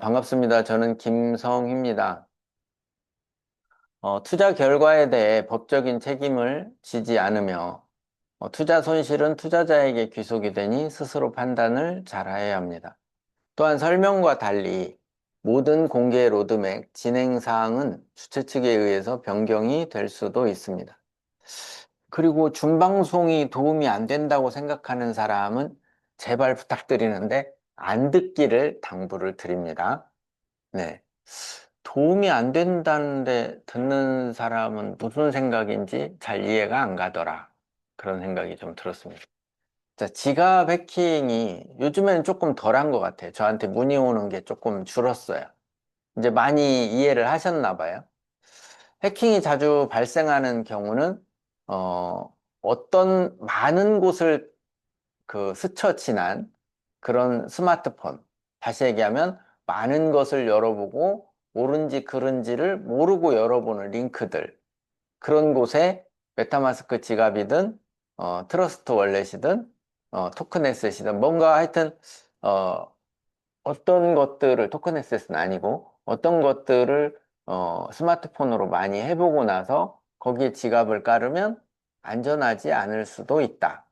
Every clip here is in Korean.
반갑습니다. 저는 김성희입니다. 투자 결과에 대해 법적인 책임을 지지 않으며 투자 손실은 투자자에게 귀속이 되니 스스로 판단을 잘해야 합니다. 또한 설명과 달리 모든 공개 로드맵 진행 사항은 주최 측에 의해서 변경이 될 수도 있습니다. 그리고 준방송이 도움이 안 된다고 생각하는 사람은 제발 부탁드리는데 안 듣기를 당부를 드립니다. 네. 도움이 안 된다는데 듣는 사람은 무슨 생각인지 잘 이해가 안 가더라. 그런 생각이 좀 들었습니다. 자, 지갑 해킹이 요즘에는 조금 덜한 것 같아요. 저한테 문의 오는 게 조금 줄었어요. 이제 많이 이해를 하셨나 봐요. 해킹이 자주 발생하는 경우는, 어떤 많은 곳을 스쳐 지난 그런 스마트폰. 다시 얘기하면 많은 것을 열어보고 옳은지 그른지를 모르고 열어보는 링크들. 그런 곳에 메타마스크 지갑이든, 트러스트 월렛이든, 토큰에셋이든 뭔가 하여튼, 어, 어떤 것들을, 토큰에셋은 아니고 어떤 것들을 스마트폰으로 많이 해보고 나서 거기에 지갑을 깔으면 안전하지 않을 수도 있다.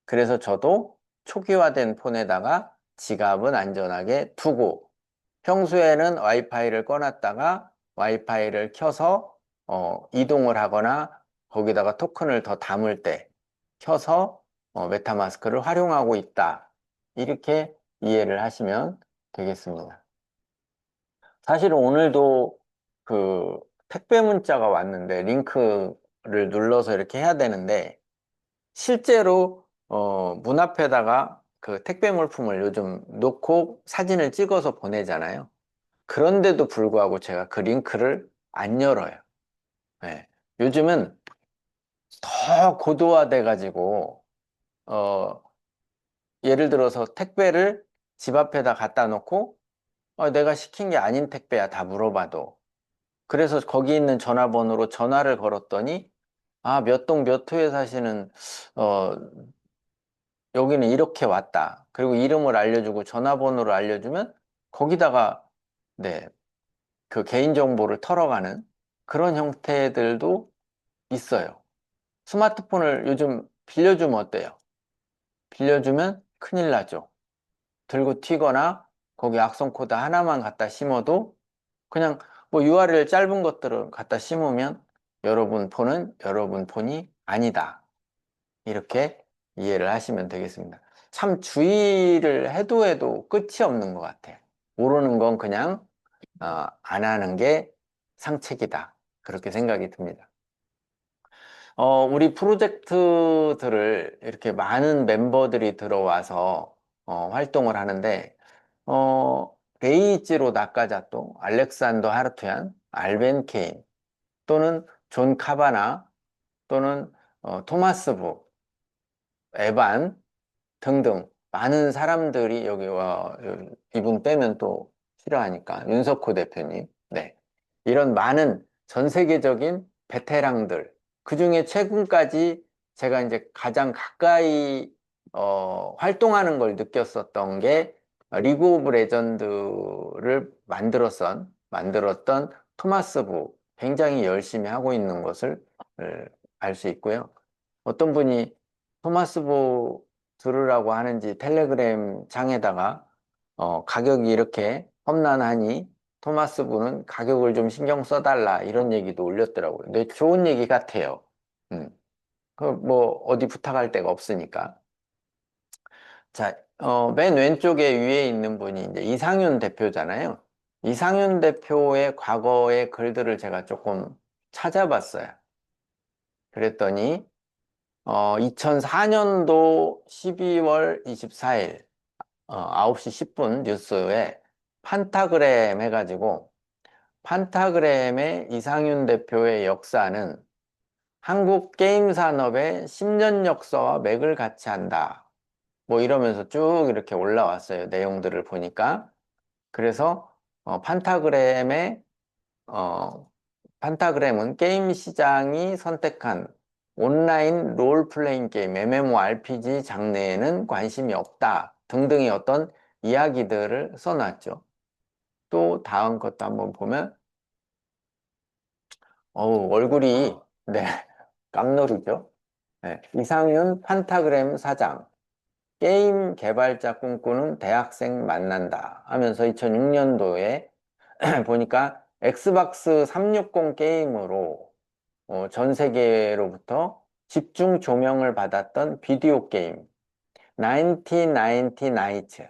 그래서 저도 초기화된 폰에다가 지갑은 안전하게 두고 평소에는 와이파이를 꺼놨다가 와이파이를 켜서 이동을 하거나 거기다가 토큰을 더 담을 때 켜서 메타마스크를 활용하고 있다. 이렇게 이해를 하시면 되겠습니다. 사실은 오늘도 그 택배 문자가 왔는데 링크를 눌러서 이렇게 해야 되는데 실제로 문 앞에다가 그 택배 물품을 요즘 놓고 사진을 찍어서 보내잖아요. 그런데도 불구하고 제가 그 링크를 안 열어요. 네. 요즘은 더 고도화돼 가지고 어, 예를 들어서 택배를 집 앞에다 갖다 놓고 내가 시킨 게 아닌 택배야 다 물어봐도 그래서 거기 있는 전화번호로 전화를 걸었더니 몇 동 몇 호에 사시는 어, 여기는 이렇게 왔다. 그리고 이름을 알려주고 전화번호를 알려주면 거기다가 네, 그 개인정보를 털어가는 그런 형태들도 있어요. 스마트폰을 요즘 빌려주면 어때요? 빌려주면 큰일 나죠. 들고 튀거나 거기 악성 코드 하나만 갖다 심어도 그냥 뭐 URL 짧은 것들을 갖다 심으면 여러분 폰은 여러분 폰이 아니다. 이렇게 이해를 하시면 되겠습니다. 참 주의를 해도 끝이 없는 것 같아요. 모르는 건 그냥 안 하는 게 상책이다. 그렇게 생각이 듭니다. 우리 프로젝트들을 이렇게 많은 멤버들이 들어와서 활동을 하는데 레이지로 나카자토, 알렉산더 하르투얀, 알벤 케인 또는 존 카바나 또는 토마스 부, 에반 등등 많은 사람들이 여기 와 이분 빼면 또 싫어하니까 윤석호 대표님 네 이런 많은 전 세계적인 베테랑들 그중에 최근까지 제가 이제 가장 가까이 활동하는 걸 느꼈었던 게 리그 오브 레전드를 만들었던 토마스 부 굉장히 열심히 하고 있는 것을 알 수 있고요. 어떤 분이 토마스 부 들으라고 하는지 텔레그램 창에다가 가격이 이렇게 험난하니 토마스 부는 가격을 좀 신경 써달라 이런 얘기도 올렸더라고요. 근데 좋은 얘기 같아요. 음. 뭐 어디 부탁할 데가 없으니까. 자, 맨 왼쪽에 위에 있는 분이 이제 이상윤 대표잖아요. 이상윤 대표의 과거의 글들을 제가 조금 찾아봤어요. 그랬더니 2004년도 12월 24일 9시 10분 뉴스에 판타그램 해가지고 판타그램의 이상윤 대표의 역사는 한국 게임 산업의 10년 역사와 맥을 같이 한다. 뭐 이러면서 쭉 이렇게 올라왔어요. 내용들을 보니까. 그래서 판타그램의 판타그램은 게임 시장이 선택한 온라인 롤플레잉 게임, MMORPG 장르에는 관심이 없다 등등의 어떤 이야기들을 써놨죠. 또 다음 것도 한번 보면, 얼굴이, 네, 깜놀이죠. 네, 이상윤 판타그램 사장, 게임 개발자 꿈꾸는 대학생 만난다 하면서 2006년도에 보니까 엑스박스 360 게임으로 전 세계로부터 집중 조명을 받았던 비디오 게임 1990 Nights.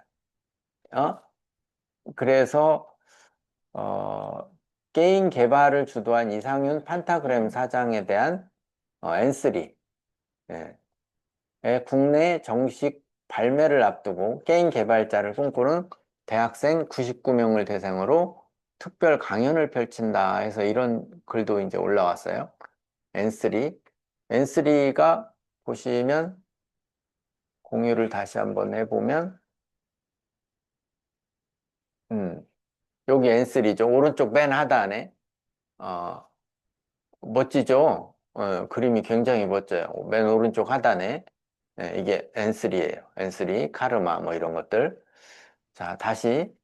어? 그래서 게임 개발을 주도한 이상윤 판타그램 사장에 대한 N3 의 국내 정식 발매를 앞두고 게임 개발자를 꿈꾸는 대학생 99명을 대상으로 특별 강연을 펼친다 해서 이런 글도 이제 올라왔어요. N3. N3가 보시면 공유를 다시 한번 해보면, 여기 N3죠. 오른쪽 맨 하단에, 어, 멋지죠? 그림이 굉장히 멋져요. 맨 오른쪽 하단에. 네, 이게 N3예요. N3, 카르마 뭐 이런 것들. 자, 다시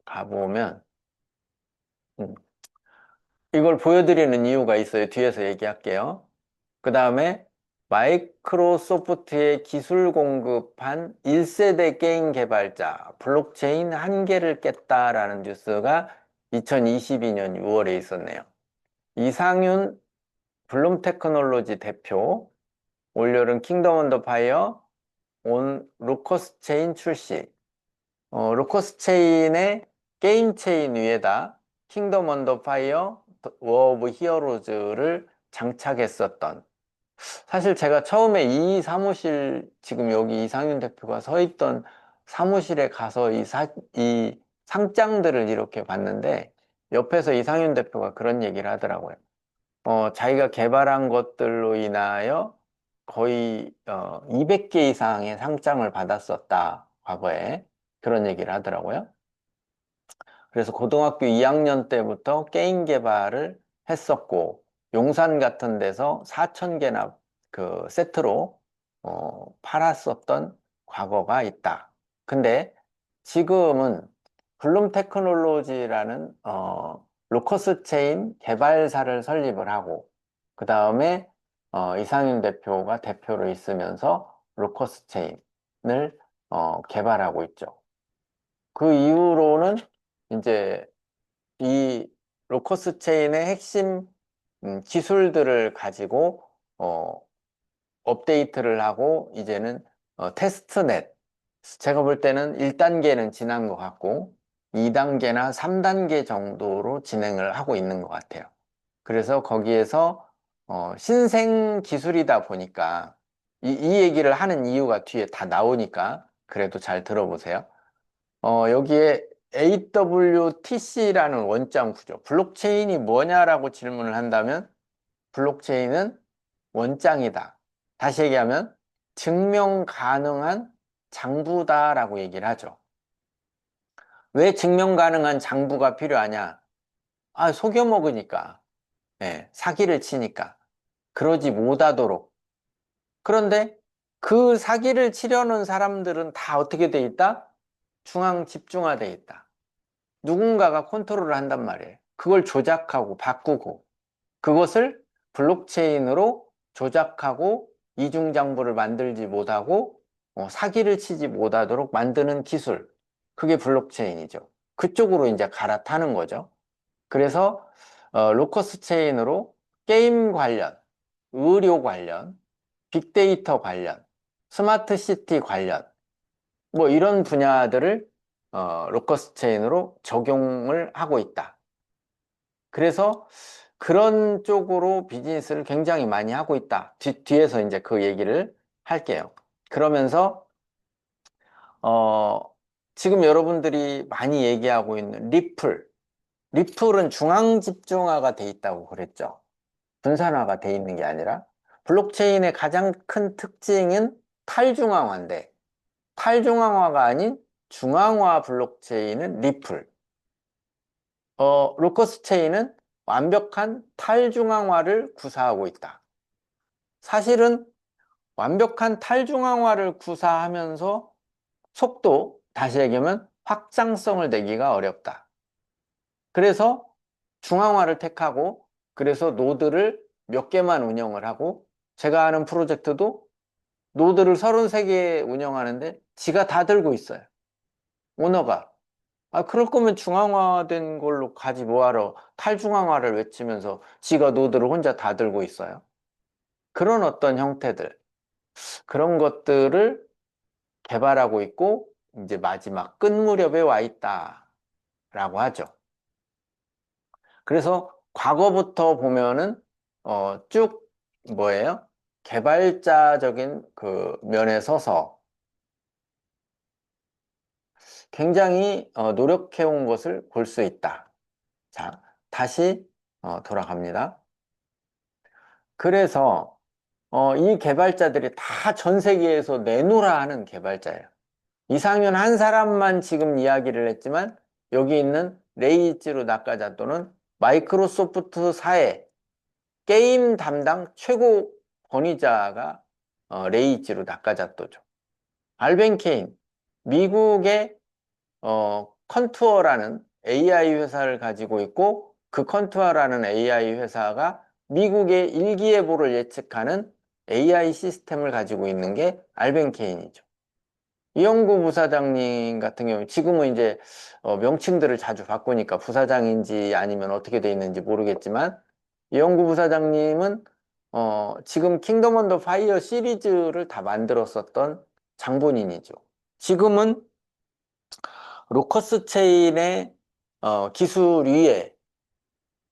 가보면, 음, 이걸 보여드리는 이유가 있어요. 뒤에서 얘기할게요. 그 다음에 마이크로소프트의 기술 공급한 1세대 게임 개발자 블록체인 한계를 깼다라는 뉴스가 2022년 6월에 있었네요. 이상윤 블룸 테크놀로지 대표, 올여름 킹덤 언더 파이어 온 로커스 체인 출시. 로커스 체인의 게임 체인 위에다 킹덤 언더 파이어 워 오브 히어로즈를 장착했었던, 사실 제가 처음에 이 사무실, 지금 여기 이상윤 대표가 서 있던 사무실에 가서 이 상장들을 이렇게 봤는데, 옆에서 이상윤 대표가 그런 얘기를 하더라고요. 자기가 개발한 것들로 인하여 거의 200개 이상의 상장을 받았었다, 과거에. 그런 얘기를 하더라고요. 그래서 고등학교 2학년 때부터 게임 개발을 했었고, 용산 같은 데서 4,000개나 그 세트로 팔았었던 과거가 있다. 근데 지금은 블룸 테크놀로지라는 로커스 체인 개발사를 설립을 하고, 그 다음에 이상윤 대표가 대표로 있으면서 로커스 체인을 개발하고 있죠. 그 이후로는 이제 이 로커스 체인의 핵심 기술들을 가지고 어, 업데이트를 하고, 이제는 테스트넷, 제가 볼 때는 1단계는 지난 것 같고 2단계나 3단계 정도로 진행을 하고 있는 것 같아요. 그래서 거기에서 신생 기술이다 보니까 이 얘기를 하는 이유가 뒤에 다 나오니까 그래도 잘 들어보세요. 여기에 AWTC라는 원장 구조, 블록체인이 뭐냐라고 질문을 한다면 블록체인은 원장이다. 다시 얘기하면 증명 가능한 장부다라고 얘기를 하죠. 왜 증명 가능한 장부가 필요하냐? 속여 먹으니까. 예, 사기를 치니까. 그러지 못하도록. 그런데 그 사기를 치려는 사람들은 다 어떻게 돼 있다? 중앙 집중화돼 있다. 누군가가 컨트롤을 한단 말이에요. 그걸 조작하고 바꾸고, 그것을 블록체인으로 조작하고 이중장부를 만들지 못하고 사기를 치지 못하도록 만드는 기술, 그게 블록체인이죠. 그쪽으로 이제 갈아타는 거죠. 그래서 로커스 체인으로 게임 관련, 의료 관련, 빅데이터 관련, 스마트 시티 관련, 뭐 이런 분야들을 로커스 체인으로 적용을 하고 있다. 그래서 그런 쪽으로 비즈니스를 굉장히 많이 하고 있다. 뒤에서 이제 그 얘기를 할게요. 그러면서 어, 지금 여러분들이 많이 얘기하고 있는 리플. 리플은 중앙 집중화가 돼 있다고 그랬죠. 분산화가 돼 있는 게 아니라. 블록체인의 가장 큰 특징은 탈중앙화인데, 탈중앙화가 아닌 중앙화 블록체인은 리플. 로커스 체인은 완벽한 탈중앙화를 구사하고 있다. 사실은 완벽한 탈중앙화를 구사하면서 속도, 다시 얘기하면 확장성을 내기가 어렵다. 그래서 중앙화를 택하고 그래서 노드를 몇 개만 운영을 하고 제가 하는 프로젝트도 노드를 33개 운영하는데 지가 다 들고 있어요. 오너가. 그럴 거면 중앙화된 걸로 가지 뭐하러 탈중앙화를 외치면서 지가 노드를 혼자 다 들고 있어요. 그런 어떤 형태들, 그런 것들을 개발하고 있고 이제 마지막 끝 무렵에 와 있다라고 하죠. 그래서 과거부터 보면은 쭉 뭐예요? 개발자적인 그 면에 서서 굉장히 노력해온 것을 볼 수 있다. 자, 다시 돌아갑니다. 그래서 이 개발자들이 다 전 세계에서 내노라 하는 개발자예요. 이상현 한 사람만 지금 이야기를 했지만 여기 있는 레이이치로 나카자토는 마이크로소프트사의 게임 담당 최고 권위자가 레이이치로 나카자토죠. 알벤 케인, 미국의 컨투어라는 AI 회사를 가지고 있고 그 컨투어라는 AI 회사가 미국의 일기예보를 예측하는 AI 시스템을 가지고 있는 게 알벤 케인이죠. 이영구 부사장님 같은 경우 지금은 이제 명칭들을 자주 바꾸니까 부사장인지 아니면 어떻게 돼 있는지 모르겠지만 이영구 부사장님은 지금 킹덤 언더 파이어 시리즈를 다 만들었었던 장본인이죠. 지금은 로커스 체인의 기술 위에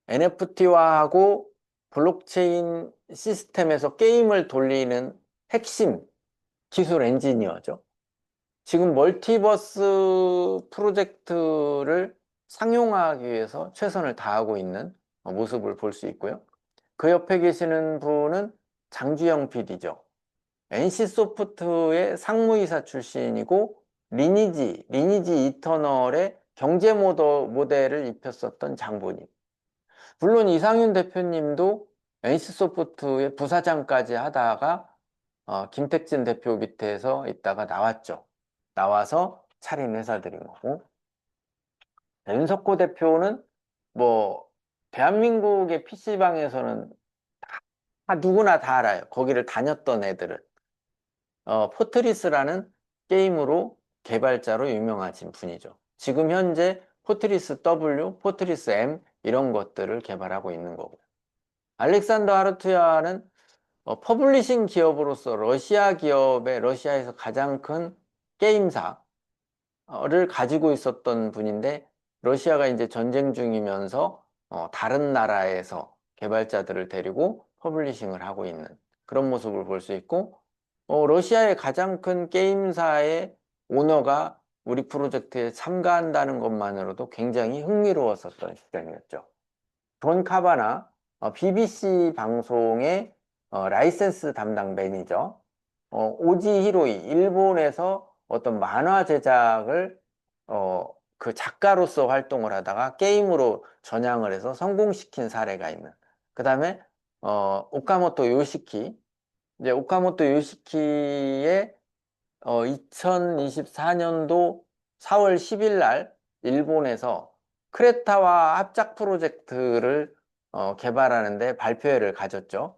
NFT화하고 블록체인 시스템에서 게임을 돌리는 핵심 기술 엔지니어죠. 지금 멀티버스 프로젝트를 상용화하기 위해서 최선을 다하고 있는 모습을 볼 수 있고요. 그 옆에 계시는 분은 장주영 PD죠. NC소프트의 상무이사 출신이고 리니지 이터널의 경제 모델을 입혔었던 장본인. 물론 이상윤 대표님도 NC소프트의 부사장까지 하다가 김택진 대표 밑에서 있다가 나왔죠. 나와서 차린 회사들인 거고. 윤석호 대표는 뭐 대한민국의 PC방에서는 누구나 다 알아요. 거기를 다녔던 애들은. 포트리스라는 게임으로 개발자로 유명하신 분이죠. 지금 현재 포트리스 W, 포트리스 M 이런 것들을 개발하고 있는 거고요. 알렉산더 하르투야는 퍼블리싱 기업으로서 러시아 기업의 러시아에서 가장 큰 게임사를 가지고 있었던 분인데 러시아가 이제 전쟁 중이면서 다른 나라에서 개발자들을 데리고 퍼블리싱을 하고 있는 그런 모습을 볼 수 있고 러시아의 가장 큰 게임사의 오너가 우리 프로젝트에 참가한다는 것만으로도 굉장히 흥미로웠었던 시점이었죠. 존 카바나 BBC 방송의 라이센스 담당 매니저 오지 히로이 일본에서 어떤 만화 제작을 그 작가로서 활동을 하다가 게임으로 전향을 해서 성공시킨 사례가 있는 그 다음에 오카모토 요시키 이제 오카모토 요시키의 2024년도 4월 10일 날 일본에서 크레타와 합작 프로젝트를 개발하는데 발표회를 가졌죠.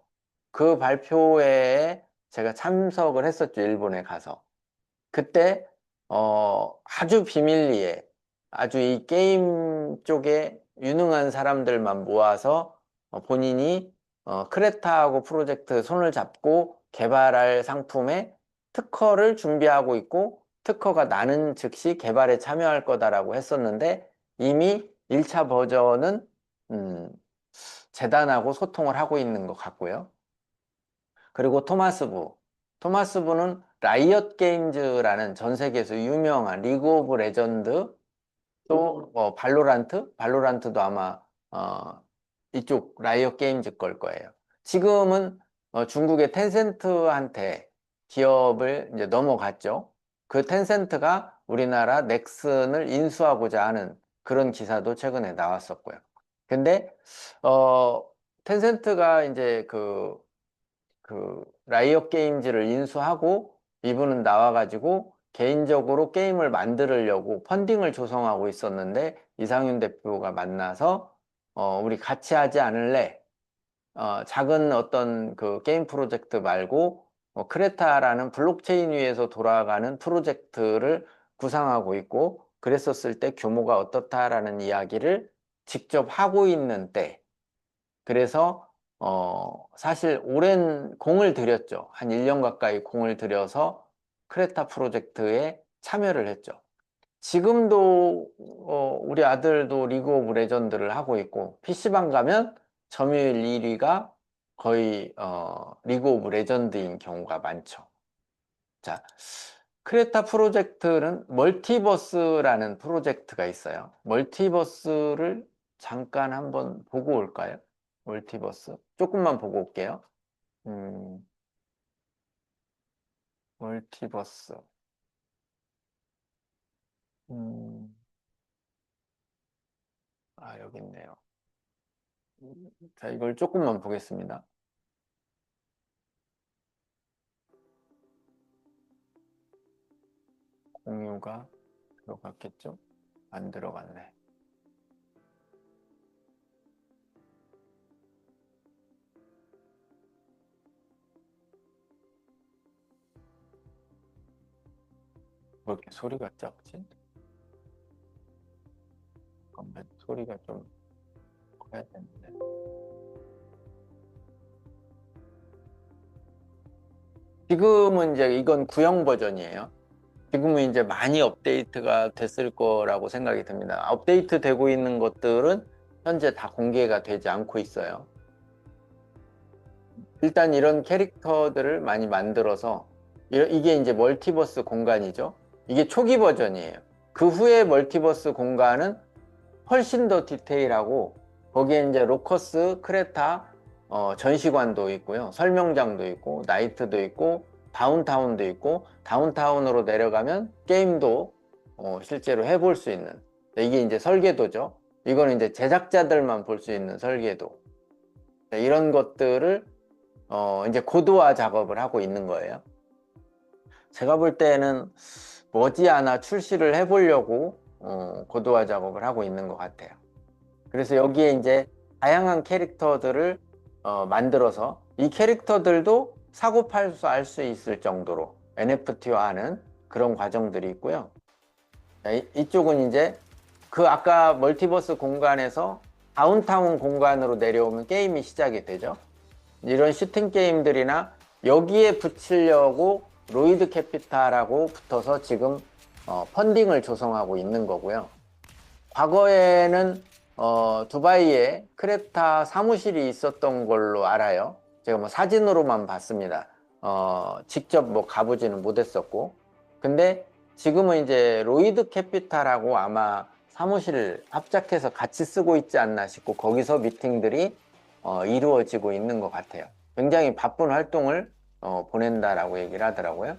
그 발표회에 제가 참석을 했었죠. 일본에 가서. 그때 아주 비밀리에 아주 이 게임 쪽에 유능한 사람들만 모아서 본인이 크레타하고 프로젝트 손을 잡고 개발할 상품에 특허를 준비하고 있고 특허가 나는 즉시 개발에 참여할 거다라고 했었는데 이미 1차 버전은 음, 재단하고 소통을 하고 있는 것 같고요. 그리고 토마스 부는 라이엇 게임즈라는 전 세계에서 유명한 리그 오브 레전드 또 발로란트도 아마 이쪽 라이엇 게임즈 걸 거예요. 지금은 중국의 텐센트한테 기업을 이제 넘어갔죠. 그 텐센트가 우리나라 넥슨을 인수하고자 하는 그런 기사도 최근에 나왔었고요. 근데 어 텐센트가 이제 그 라이엇 게임즈를 인수하고 이분은 나와가지고 개인적으로 게임을 만들려고 펀딩을 조성하고 있었는데 이상윤 대표가 만나서 우리 같이 하지 않을래? 작은 어떤 그 게임 프로젝트 말고 크레타라는 블록체인 위에서 돌아가는 프로젝트를 구상하고 있고 그랬었을 때 규모가 어떻다라는 이야기를 직접 하고 있는 때 그래서 사실 오랜 공을 들였죠. 한 1년 가까이 공을 들여서 크레타 프로젝트에 참여를 했죠. 지금도 우리 아들도 리그 오브 레전드를 하고 있고 PC방 가면 점유율 1위가 거의 리그 오브 레전드인 경우가 많죠. 자, 크레타 프로젝트는 멀티버스라는 프로젝트가 있어요. 멀티버스를 잠깐 한번 보고 올까요? 멀티버스. 조금만 보고 올게요. 음, 멀티버스. 음, 여기 있네요. 자, 이걸 조금만 보겠습니다. 공유가 들어갔겠죠? 안 들어갔네. 왜 이렇게 소리가 작지? 잠깐만, 소리가 좀 커야 되는데. 지금은 이제 이건 구형 버전이에요. 지금은 이제 많이 업데이트가 됐을 거라고 생각이 듭니다. 업데이트 되고 있는 것들은 현재 다 공개가 되지 않고 있어요. 일단 이런 캐릭터들을 많이 만들어서 이게 이제 멀티버스 공간이죠. 이게 초기 버전이에요. 그 후에 멀티버스 공간은 훨씬 더 디테일하고 거기에 이제 로커스, 크레타, 전시관도 있고요. 설명장도 있고 나이트도 있고 다운타운도 있고 다운타운으로 내려가면 게임도 실제로 해볼 수 있는 이게 이제 설계도죠. 이거는 이제 제작자들만 볼 수 있는 설계도. 네, 이런 것들을 이제 고도화 작업을 하고 있는 거예요. 제가 볼 때는 머지않아 출시를 해보려고 고도화 작업을 하고 있는 것 같아요. 그래서 여기에 이제 다양한 캐릭터들을 만들어서 이 캐릭터들도 사고 팔수 할 수 있을 정도로 NFT화하는 그런 과정들이 있고요. 자, 이쪽은 이제 그 아까 멀티버스 공간에서 다운타운 공간으로 내려오면 게임이 시작이 되죠. 이런 슈팅 게임들이나 여기에 붙이려고 로이드 캐피탈하고 붙어서 지금 펀딩을 조성하고 있는 거고요. 과거에는 두바이에 크레타 사무실이 있었던 걸로 알아요. 제가 뭐 사진으로만 봤습니다. 직접 뭐 가보지는 못했었고. 근데 지금은 이제 로이드 캐피탈하고 아마 사무실을 합작해서 같이 쓰고 있지 않나 싶고 거기서 미팅들이 이루어지고 있는 것 같아요. 굉장히 바쁜 활동을 보낸다라고 얘기를 하더라고요.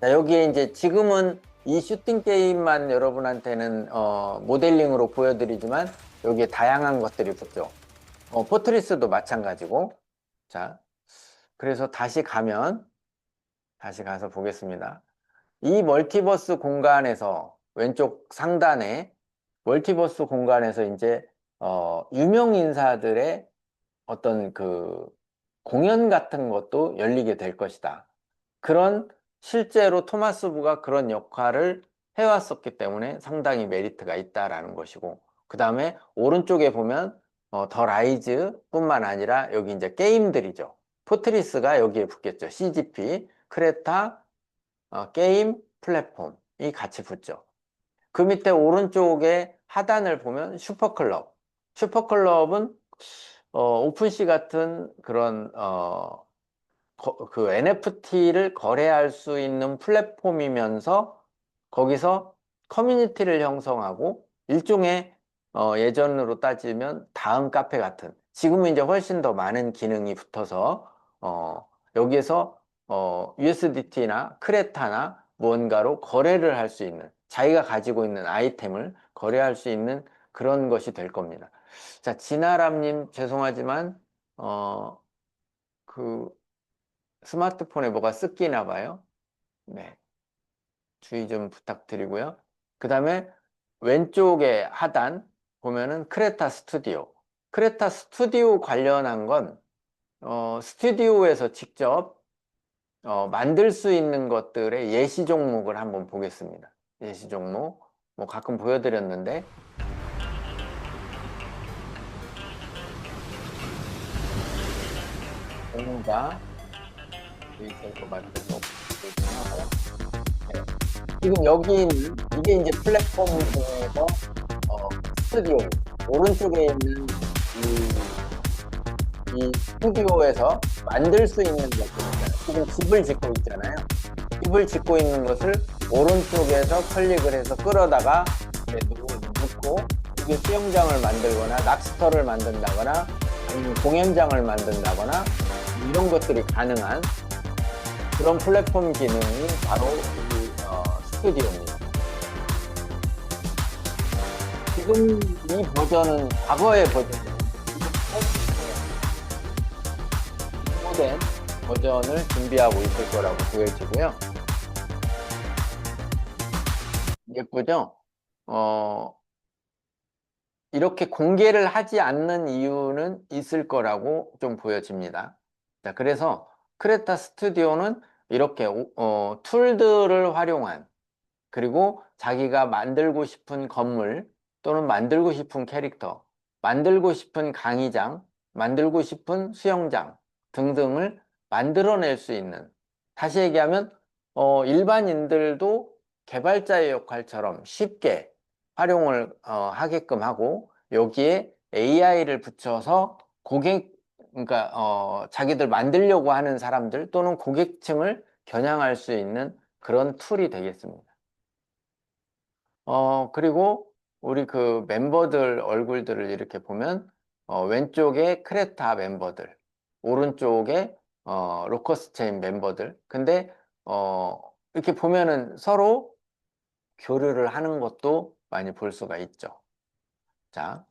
자, 여기에 이제 지금은 이 슈팅 게임만 여러분한테는 모델링으로 보여드리지만 여기에 다양한 것들이 붙죠. 포트리스도 마찬가지고. 자, 그래서 다시 가서 보겠습니다. 이 멀티버스 공간에서 왼쪽 상단에 멀티버스 공간에서 이제 유명 인사들의 어떤 그 공연 같은 것도 열리게 될 것이다. 그런 실제로 토마스 부가 그런 역할을 해왔었기 때문에 상당히 메리트가 있다라는 것이고 그 다음에 오른쪽에 보면 더 라이즈 뿐만 아니라 여기 이제 게임들이죠. 포트리스가 여기에 붙겠죠. CGP, 크레타, 게임, 플랫폼이 같이 붙죠. 그 밑에 오른쪽에 하단을 보면 슈퍼클럽. 슈퍼클럽은 오픈시 같은 그런 그 NFT를 거래할 수 있는 플랫폼이면서 거기서 커뮤니티를 형성하고 일종의 예전으로 따지면 다음 카페 같은 지금은 이제 훨씬 더 많은 기능이 붙어서 여기에서 USDT나 크레타나 무언가로 거래를 할 수 있는 자기가 가지고 있는 아이템을 거래할 수 있는 그런 것이 될 겁니다. 자, 진아람님 죄송하지만 그 스마트폰에 뭐가 습기나 봐요. 네, 주의 좀 부탁드리고요. 그 다음에 왼쪽에 하단 보면은 크레타 스튜디오. 크레타 스튜디오 관련한 건 스튜디오에서 직접 만들 수 있는 것들의 예시 종목을 한번 보겠습니다. 예시 종목. 뭐 가끔 보여드렸는데, 공자, 있을 것 같아서 하고, 네. 지금 여기는 이게 이제 플랫폼 중에서 스튜디오 오른쪽에 있는 이 스튜디오에서 만들 수 있는 것들입니다. 지금 집을 짓고 있잖아요. 집을 짓고 있는 것을 오른쪽에서 클릭을 해서 끌어다가 놓고 이게 수영장을 만들거나 낚시터를 만든다거나 아니면 공연장을 만든다거나 이런 것들이 가능한 그런 플랫폼 기능이 바로 이 스튜디오입니다. 지금 이 버전은 과거의 버전이에요. 모된 버전을 준비하고 있을 거라고 보여지고요. 예쁘죠? 이렇게 공개를 하지 않는 이유는 있을 거라고 좀 보여집니다. 자, 그래서 크레타 스튜디오는 이렇게 툴들을 활용한 그리고 자기가 만들고 싶은 건물 또는 만들고 싶은 캐릭터, 만들고 싶은 강의장, 만들고 싶은 수영장 등등을 만들어낼 수 있는, 다시 얘기하면 일반인들도 개발자의 역할처럼 쉽게 활용을 하게끔 하고 여기에 AI를 붙여서 그러니까 자기들 만들려고 하는 사람들 또는 고객층을 겨냥할 수 있는 그런 툴이 되겠습니다. 그리고 우리 그 멤버들 얼굴들을 이렇게 보면, 왼쪽에 크레타 멤버들, 오른쪽에, 로커스체인 멤버들. 근데, 이렇게 보면은 서로 교류를 하는 것도 많이 볼 수가 있죠. 자,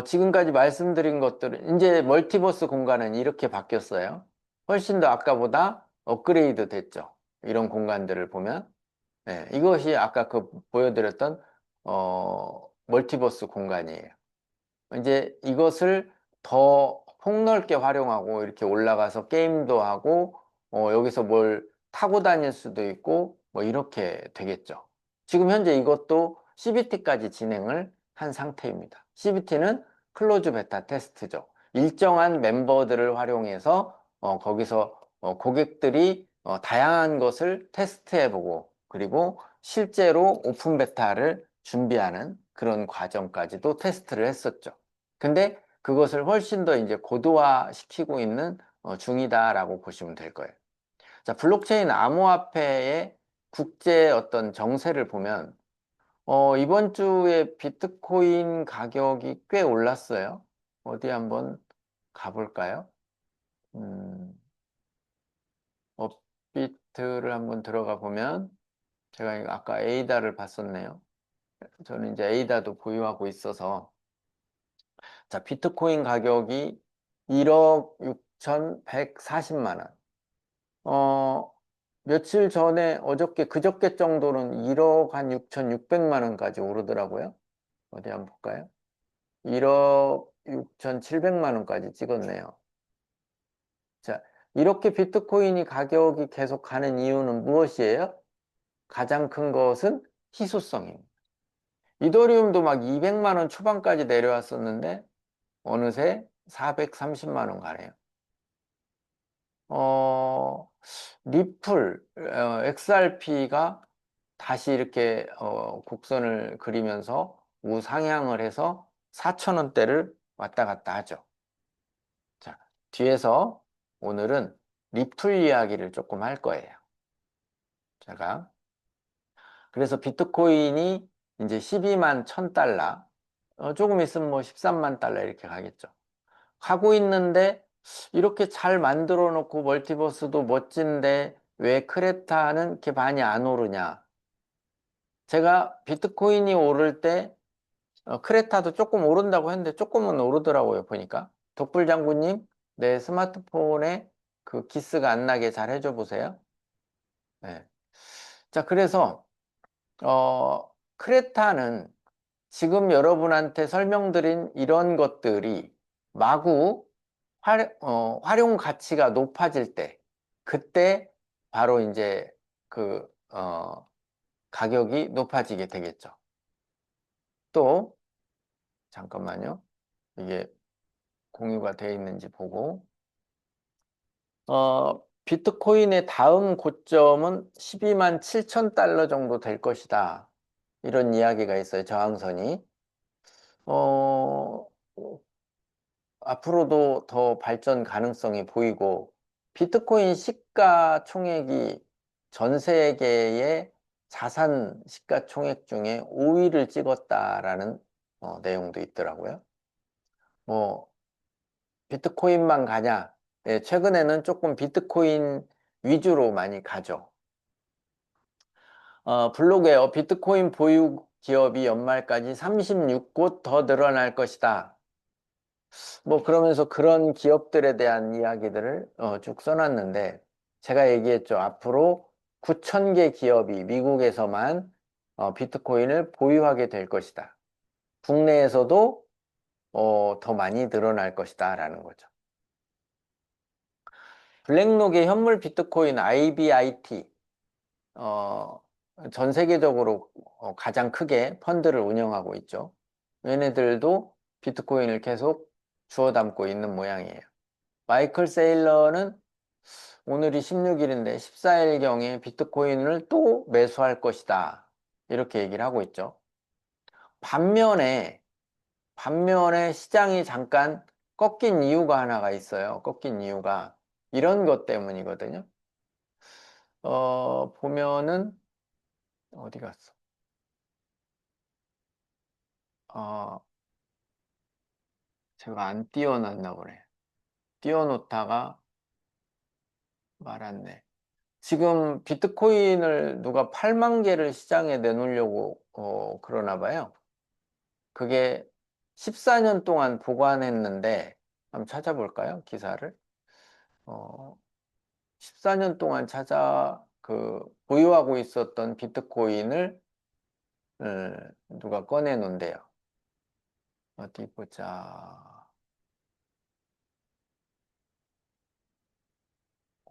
지금까지 말씀드린 것들은, 이제 멀티버스 공간은 이렇게 바뀌었어요. 훨씬 더 아까보다 업그레이드 됐죠. 이런 공간들을 보면. 네, 이것이 아까 그 보여드렸던 멀티버스 공간이에요. 이제 이것을 더 폭넓게 활용하고 이렇게 올라가서 게임도 하고 여기서 뭘 타고 다닐 수도 있고 뭐 이렇게 되겠죠. 지금 현재 이것도 CBT까지 진행을 한 상태입니다. CBT는 클로즈 베타 테스트죠. 일정한 멤버들을 활용해서 거기서 고객들이 다양한 것을 테스트해보고 그리고 실제로 오픈 베타를 준비하는 그런 과정까지도 테스트를 했었죠. 근데 그것을 훨씬 더 이제 고도화 시키고 있는 중이다라고 보시면 될 거예요. 자, 블록체인 암호화폐의 국제 어떤 정세를 보면 이번 주에 비트코인 가격이 꽤 올랐어요. 어디 한번 가볼까요? 음, 업비트를 한번 들어가 보면 제가 아까 에이다를 봤었네요. 저는 이제 에이다도 보유하고 있어서 자, 비트코인 가격이 1억 6,140만 원. 며칠 전에 그저께 정도는 1억 한 6,600만 원까지 오르더라고요. 어디 한번 볼까요? 1억 6,700만 원까지 찍었네요. 자, 이렇게 비트코인이 가격이 계속 가는 이유는 무엇이에요? 가장 큰 것은 희소성입니다. 이더리움도 막 200만 원 초반까지 내려왔었는데 어느새 430만 원 가네요. 리플, XRP가 다시 이렇게 곡선을 그리면서 우상향을 해서 4,000원대를 왔다 갔다 하죠. 자, 뒤에서 오늘은 리플 이야기를 조금 할 거예요. 제가. 그래서 비트코인이 이제 12만 1,000달러, 조금 있으면 뭐 13만 달러 이렇게 가겠죠. 하고 있는데 이렇게 잘 만들어 놓고 멀티버스도 멋진데 왜 크레타는 이렇게 많이 안 오르냐? 제가 비트코인이 오를 때 크레타도 조금 오른다고 했는데 조금은 오르더라고요, 보니까. 덕불 장군님, 내 스마트폰에 그 기스가 안 나게 잘 해줘 보세요. 네. 자, 그래서 크레타는 지금 여러분한테 설명드린 이런 것들이 마구 활용 가치가 높아질 때, 그때 바로 이제 그, 가격이 높아지게 되겠죠. 또, 잠깐만요. 이게 공유가 되어 있는지 보고, 비트코인의 다음 고점은 12만 7천 달러 정도 될 것이다. 이런 이야기가 있어요. 저항선이. 어, 앞으로도 더 발전 가능성이 보이고, 비트코인 시가총액이 전 세계의 자산 시가총액 중에 5위를 찍었다라는 내용도 있더라고요. 뭐, 비트코인만 가냐? 네, 최근에는 조금 비트코인 위주로 많이 가죠. 블로그에 비트코인 보유 기업이 연말까지 36곳 더 늘어날 것이다. 뭐 그러면서 그런 기업들에 대한 이야기들을 쭉 써놨는데 제가 얘기했죠. 앞으로 9천 개 기업이 미국에서만 비트코인을 보유하게 될 것이다. 국내에서도 더 많이 늘어날 것이다 라는 거죠. 블랙록의 현물 비트코인 IBIT 어, 전 세계적으로 가장 크게 펀드를 운영하고 있죠. 얘네들도 비트코인을 계속 주워 담고 있는 모양이에요. 마이클 세일러는 오늘이 16일인데 14일경에 비트코인을 또 매수할 것이다. 이렇게 얘기를 하고 있죠. 반면에, 반면에 시장이 잠깐 꺾인 이유가 하나가 있어요. 꺾인 이유가 이런 것 때문이거든요. 보면은, 어디 갔어? 어, 제가 안 띄워놨나 보네. 띄워놓다가 말았네. 지금 비트코인을 누가 8만 개를 시장에 내놓으려고 그러나 봐요. 그게 14년 동안 보관했는데 한번 찾아볼까요? 기사를. 어, 14년 동안 보유하고 있었던 비트코인을 누가 꺼내놓은대요. 어디 보자.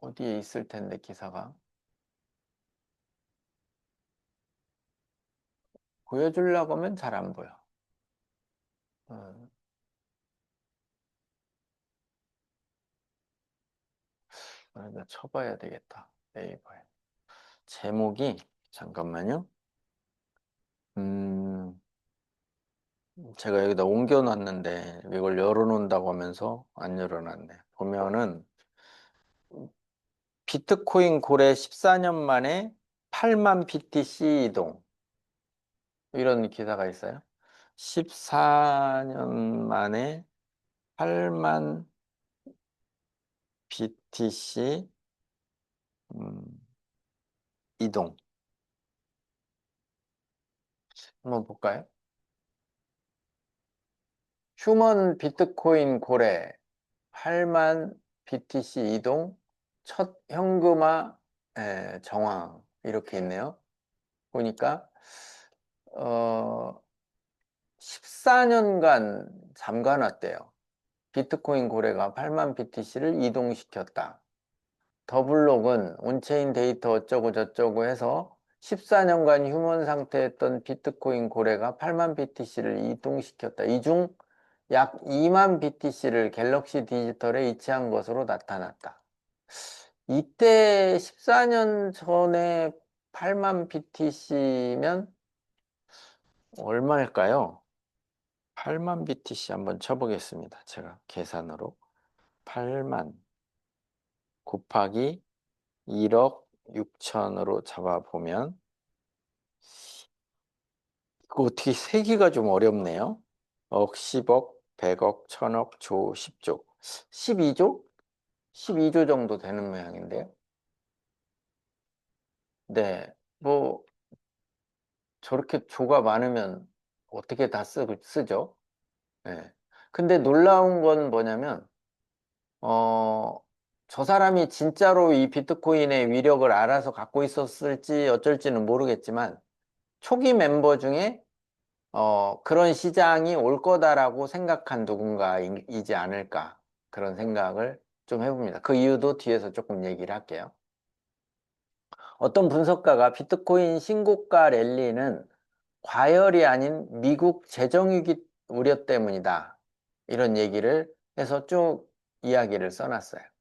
어디에 있을 텐데 기사가. 보여주려고 하면 잘 안 보여. 어, 나 쳐봐야 되겠다. 네이버에. 제목이, 잠깐만요. 음, 제가 여기다 옮겨놨는데, 이걸 열어놓는다고 하면서 안 열어놨네. 보면은, 비트코인 고래 14년 만에 8만 BTC 이동. 이런 기사가 있어요. 14년 만에 8만 BTC 이동. 한번 볼까요? 휴먼 비트코인 고래 8만 BTC 이동 첫 현금화 정황 이렇게 있네요. 보니까 14년간 잠가놨대요. 비트코인 고래가 8만 BTC를 이동시켰다. 더블록은 온체인 데이터 어쩌고 저쩌고 해서 14년간 휴먼 상태였던 비트코인 고래가 8만 BTC를 이동시켰다. 이 중 약 2만 BTC를 갤럭시 디지털에 이체한 것으로 나타났다. 이때 14년 전에 8만 BTC면 얼마일까요? 8만 BTC 한번 쳐보겠습니다. 제가 계산으로. 8만 곱하기 1억 6천으로 잡아보면 이거 어떻게 세기가 좀 어렵네요. 억, 10억, 100억, 1000억, 조, 10조. 12조? 12조 정도 되는 모양인데요. 네, 뭐 저렇게 조가 많으면 어떻게 다 쓰죠? 네. 근데 놀라운 건 뭐냐면 어, 저 사람이 진짜로 이 비트코인의 위력을 알아서 갖고 있었을지 어쩔지는 모르겠지만 초기 멤버 중에 그런 시장이 올 거다라고 생각한 누군가이지 않을까 그런 생각을 좀 해봅니다. 그 이유도 뒤에서 조금 얘기를 할게요. 어떤 분석가가 비트코인 신고가 랠리는 과열이 아닌 미국 재정위기 우려 때문이다. 이런 얘기를 해서 쭉 이야기를 써놨어요.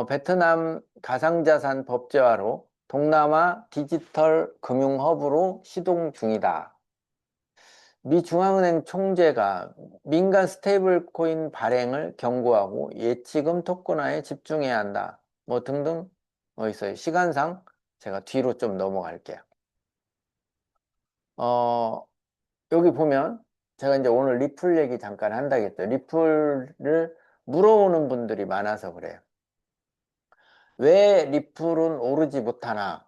베트남 가상자산 법제화로 동남아 디지털 금융 허브로 시동 중이다. 미 중앙은행 총재가 민간 스테이블 코인 발행을 경고하고 예치금 토큰화에 집중해야 한다. 뭐 등등 있어요. 시간상 제가 뒤로 좀 넘어갈게요. 어, 여기 보면 제가 이제 오늘 리플 얘기 잠깐 한다 했죠. 리플을 물어오는 분들이 많아서 그래요. 왜 리플은 오르지 못하나?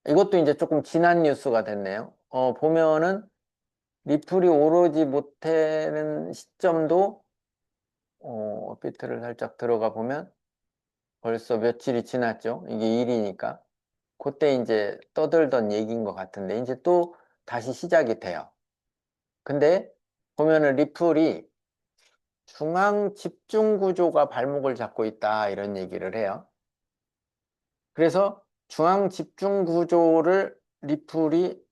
이것도 이제 조금 지난 뉴스가 됐네요. 보면은 리플이 오르지 못하는 시점도 비트를 살짝 들어가 보면 벌써 며칠이 지났죠. 이게 일이니까. 그때 이제 떠들던 얘기인 것 같은데 이제 또 다시 시작이 돼요. 근데 보면은 리플이 중앙 집중 구조가 발목을 잡고 있다 이런 얘기를 해요. 그래서 중앙 집중 구조를 리플이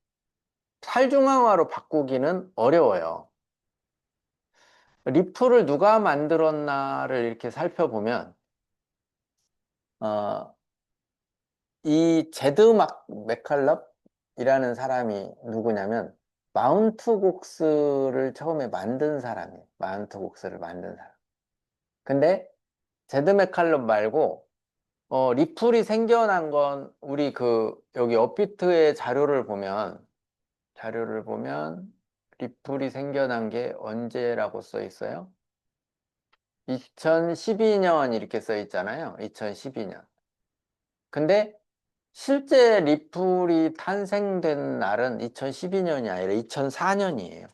탈중앙화로 바꾸기는 어려워요. 리플을 누가 만들었나를 이렇게 살펴보면 어, 이 제드 맥칼럽이라는 사람이 누구냐면 마운트 곡스를 처음에 만든 사람이에요. 마운트 곡스를 만든 사람. 근데 제드 맥칼럽 말고 리플이 생겨난 건 우리 여기 업비트의 자료를 보면 리플이 생겨난 게 언제라고 써 있어요? 2012년 이렇게 써 있잖아요. 2012년. 근데 실제 리플이 탄생된 날은 2012년이 아니라 2004년이에요.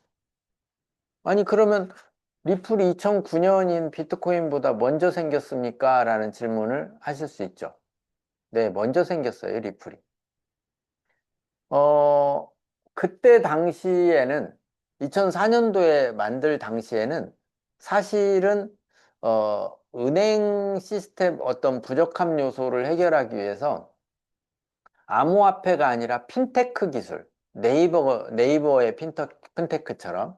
아니, 그러면 리플이 2009년인 비트코인보다 먼저 생겼습니까? 라는 질문을 하실 수 있죠. 네, 먼저 생겼어요, 리플이. 어, 그때 당시에는, 2004년도에 만들 당시에는 사실은, 은행 시스템 어떤 부적합 요소를 해결하기 위해서 암호화폐가 아니라 핀테크 기술, 네이버의 핀테크처럼,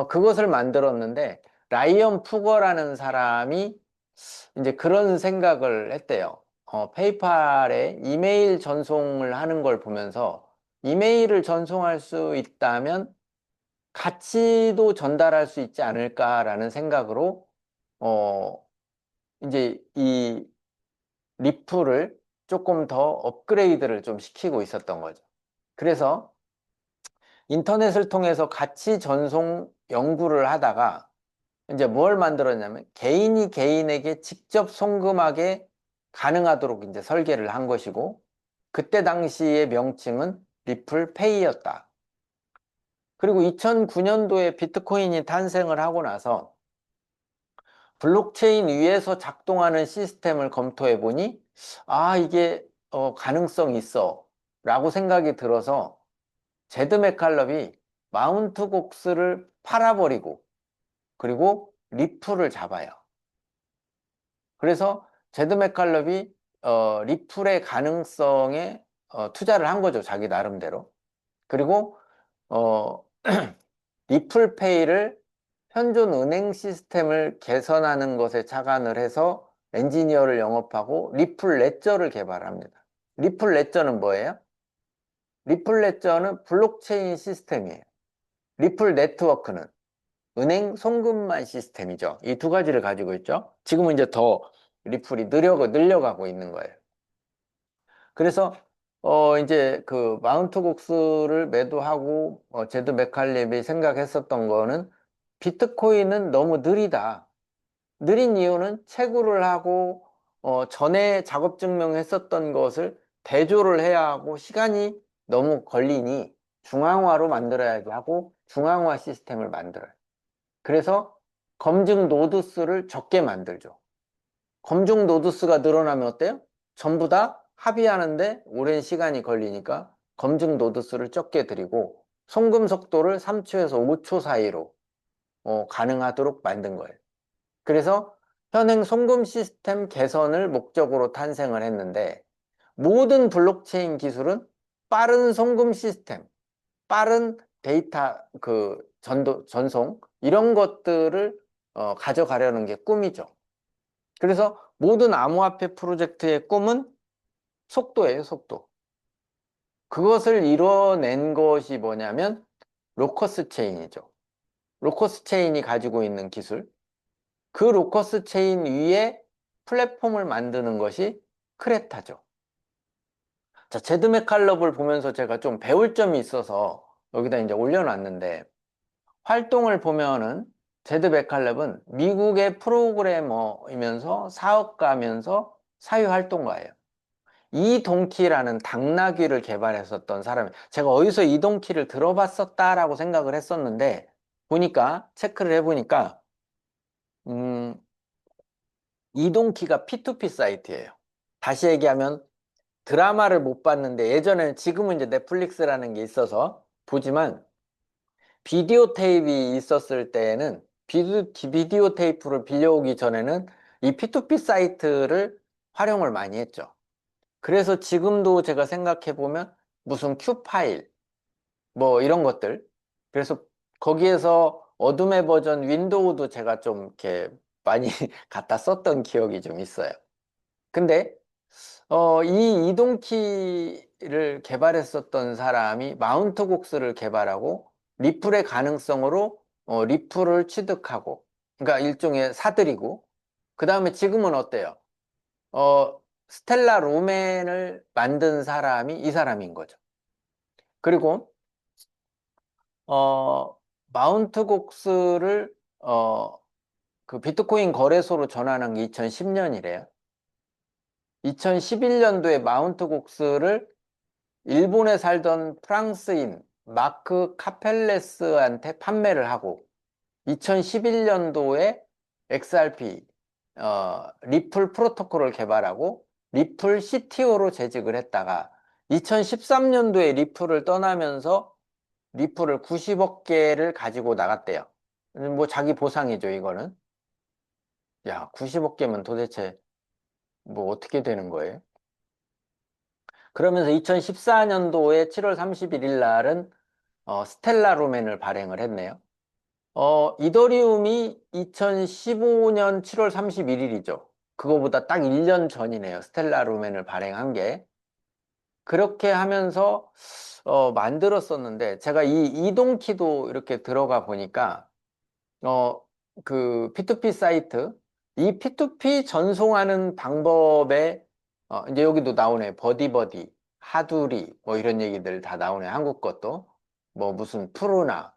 그것을 만들었는데, 라이언 푸거라는 사람이 이제 그런 생각을 했대요. 페이팔에 이메일 전송을 하는 걸 보면서 이메일을 전송할 수 있다면 가치도 전달할 수 있지 않을까라는 생각으로, 어, 이제 이 리플을 조금 더 업그레이드를 좀 시키고 있었던 거죠. 그래서 인터넷을 통해서 가치 전송 연구를 하다가 이제 뭘 만들었냐면 개인이 개인에게 직접 송금하게 가능하도록 이제 설계를 한 것이고 그때 당시의 명칭은 리플페이였다. 그리고 2009년도에 비트코인이 탄생을 하고 나서 블록체인 위에서 작동하는 시스템을 검토해 보니 이게 가능성 있어 라고 생각이 들어서 제드 맥칼럽이 마운트 곡스를 팔아버리고 그리고 리플을 잡아요. 그래서 제드 맥칼럽이 리플의 가능성에 투자를 한 거죠. 자기 나름대로. 그리고 어, 리플페이를 현존 은행 시스템을 개선하는 것에 착안을 해서 엔지니어를 영업하고 리플 레저를 개발합니다. 리플 레저는 뭐예요? 리플 레저는 블록체인 시스템이에요. 리플 네트워크는 은행 송금만 시스템이죠. 이 두 가지를 가지고 있죠. 지금은 이제 더 리플이 늘려가고 있는 거예요. 그래서 이제 그 마운트 곡스를 매도하고 제드 맥칼립이 생각했었던 거는 비트코인은 너무 느리다. 느린 이유는 채굴을 하고 전에 작업 증명했었던 것을 대조를 해야 하고 시간이 너무 걸리니 중앙화로 만들어야지 하고 중앙화 시스템을 만들어요. 그래서 검증 노드 수를 적게 만들죠. 검중 노드 수가 늘어나면 어때요? 전부 다 합의하는데 오랜 시간이 걸리니까 검증 노드 수를 적게 들이고 송금 속도를 3초에서 5초 사이로 가능하도록 만든 거예요. 그래서 현행 송금 시스템 개선을 목적으로 탄생을 했는데 모든 블록체인 기술은 빠른 송금 시스템, 빠른 데이터 전송 이런 것들을 가져가려는 게 꿈이죠. 그래서 모든 암호화폐 프로젝트의 꿈은 속도예요, 속도. 그것을 이뤄낸 것이 뭐냐면 로커스 체인이죠. 로커스 체인이 가지고 있는 기술. 그 로커스 체인 위에 플랫폼을 만드는 것이 크레타죠. 자, 제드 맥칼럽을 보면서 제가 좀 배울 점이 있어서 여기다 이제 올려놨는데 활동을 보면은 제드 맥칼럽은 미국의 프로그래머이면서 사업가면서 사회활동가예요. 이동키라는 당나귀를 개발했었던 사람이 제가 어디서 이동키를 들어봤었다라고 생각을 했었는데 보니까 체크를 해보니까 음, 이동키가 P2P 사이트예요. 다시 얘기하면 드라마를 못 봤는데 예전에는 지금은 이제 넷플릭스라는 게 있어서 보지만 비디오 테이프가 있었을 때에는 비디오 테이프를 빌려오기 전에는 이 P2P 사이트를 활용을 많이 했죠. 그래서 지금도 제가 생각해 보면 무슨 큐 파일 뭐 이런 것들 그래서 거기에서 어둠의 버전 윈도우도 제가 좀 이렇게 많이 갖다 썼던 기억이 좀 있어요. 근데 이 이동키를 개발했었던 사람이 마운트 곡스를 개발하고 리플의 가능성으로 리플을 취득하고 그러니까 일종의 사들이고 그 다음에 지금은 어때요? 스텔라 로맨을 만든 사람이 이 사람인 거죠. 그리고 마운트 곡스를 그 비트코인 거래소로 전환한 게 2010년이래요. 2011년도에 마운트 곡스를 일본에 살던 프랑스인 마크 카펠레스한테 판매를 하고 2011년도에 XRP 리플 프로토콜을 개발하고 리플 CTO로 재직을 했다가 2013년도에 리플을 떠나면서 리플을 90억 개를 가지고 나갔대요. 뭐 자기 보상이죠, 이거는. 야, 90억 개면 도대체 뭐 어떻게 되는 거예요? 그러면서 2014년도에 7월 31일 날은 스텔라 로맨을 발행을 했네요. 이더리움이 2015년 7월 31일이죠. 그거보다 딱 1년 전이네요. 스텔라 로맨을 발행한 게. 그렇게 하면서 만들었었는데 제가 이 이동키도 이렇게 들어가 보니까 어, 그 P2P 사이트 이 P2P 전송하는 방법에 이제 여기도 나오네. 버디버디, 하두리 뭐 이런 얘기들 다 나오네. 한국 것도 뭐 무슨 프로나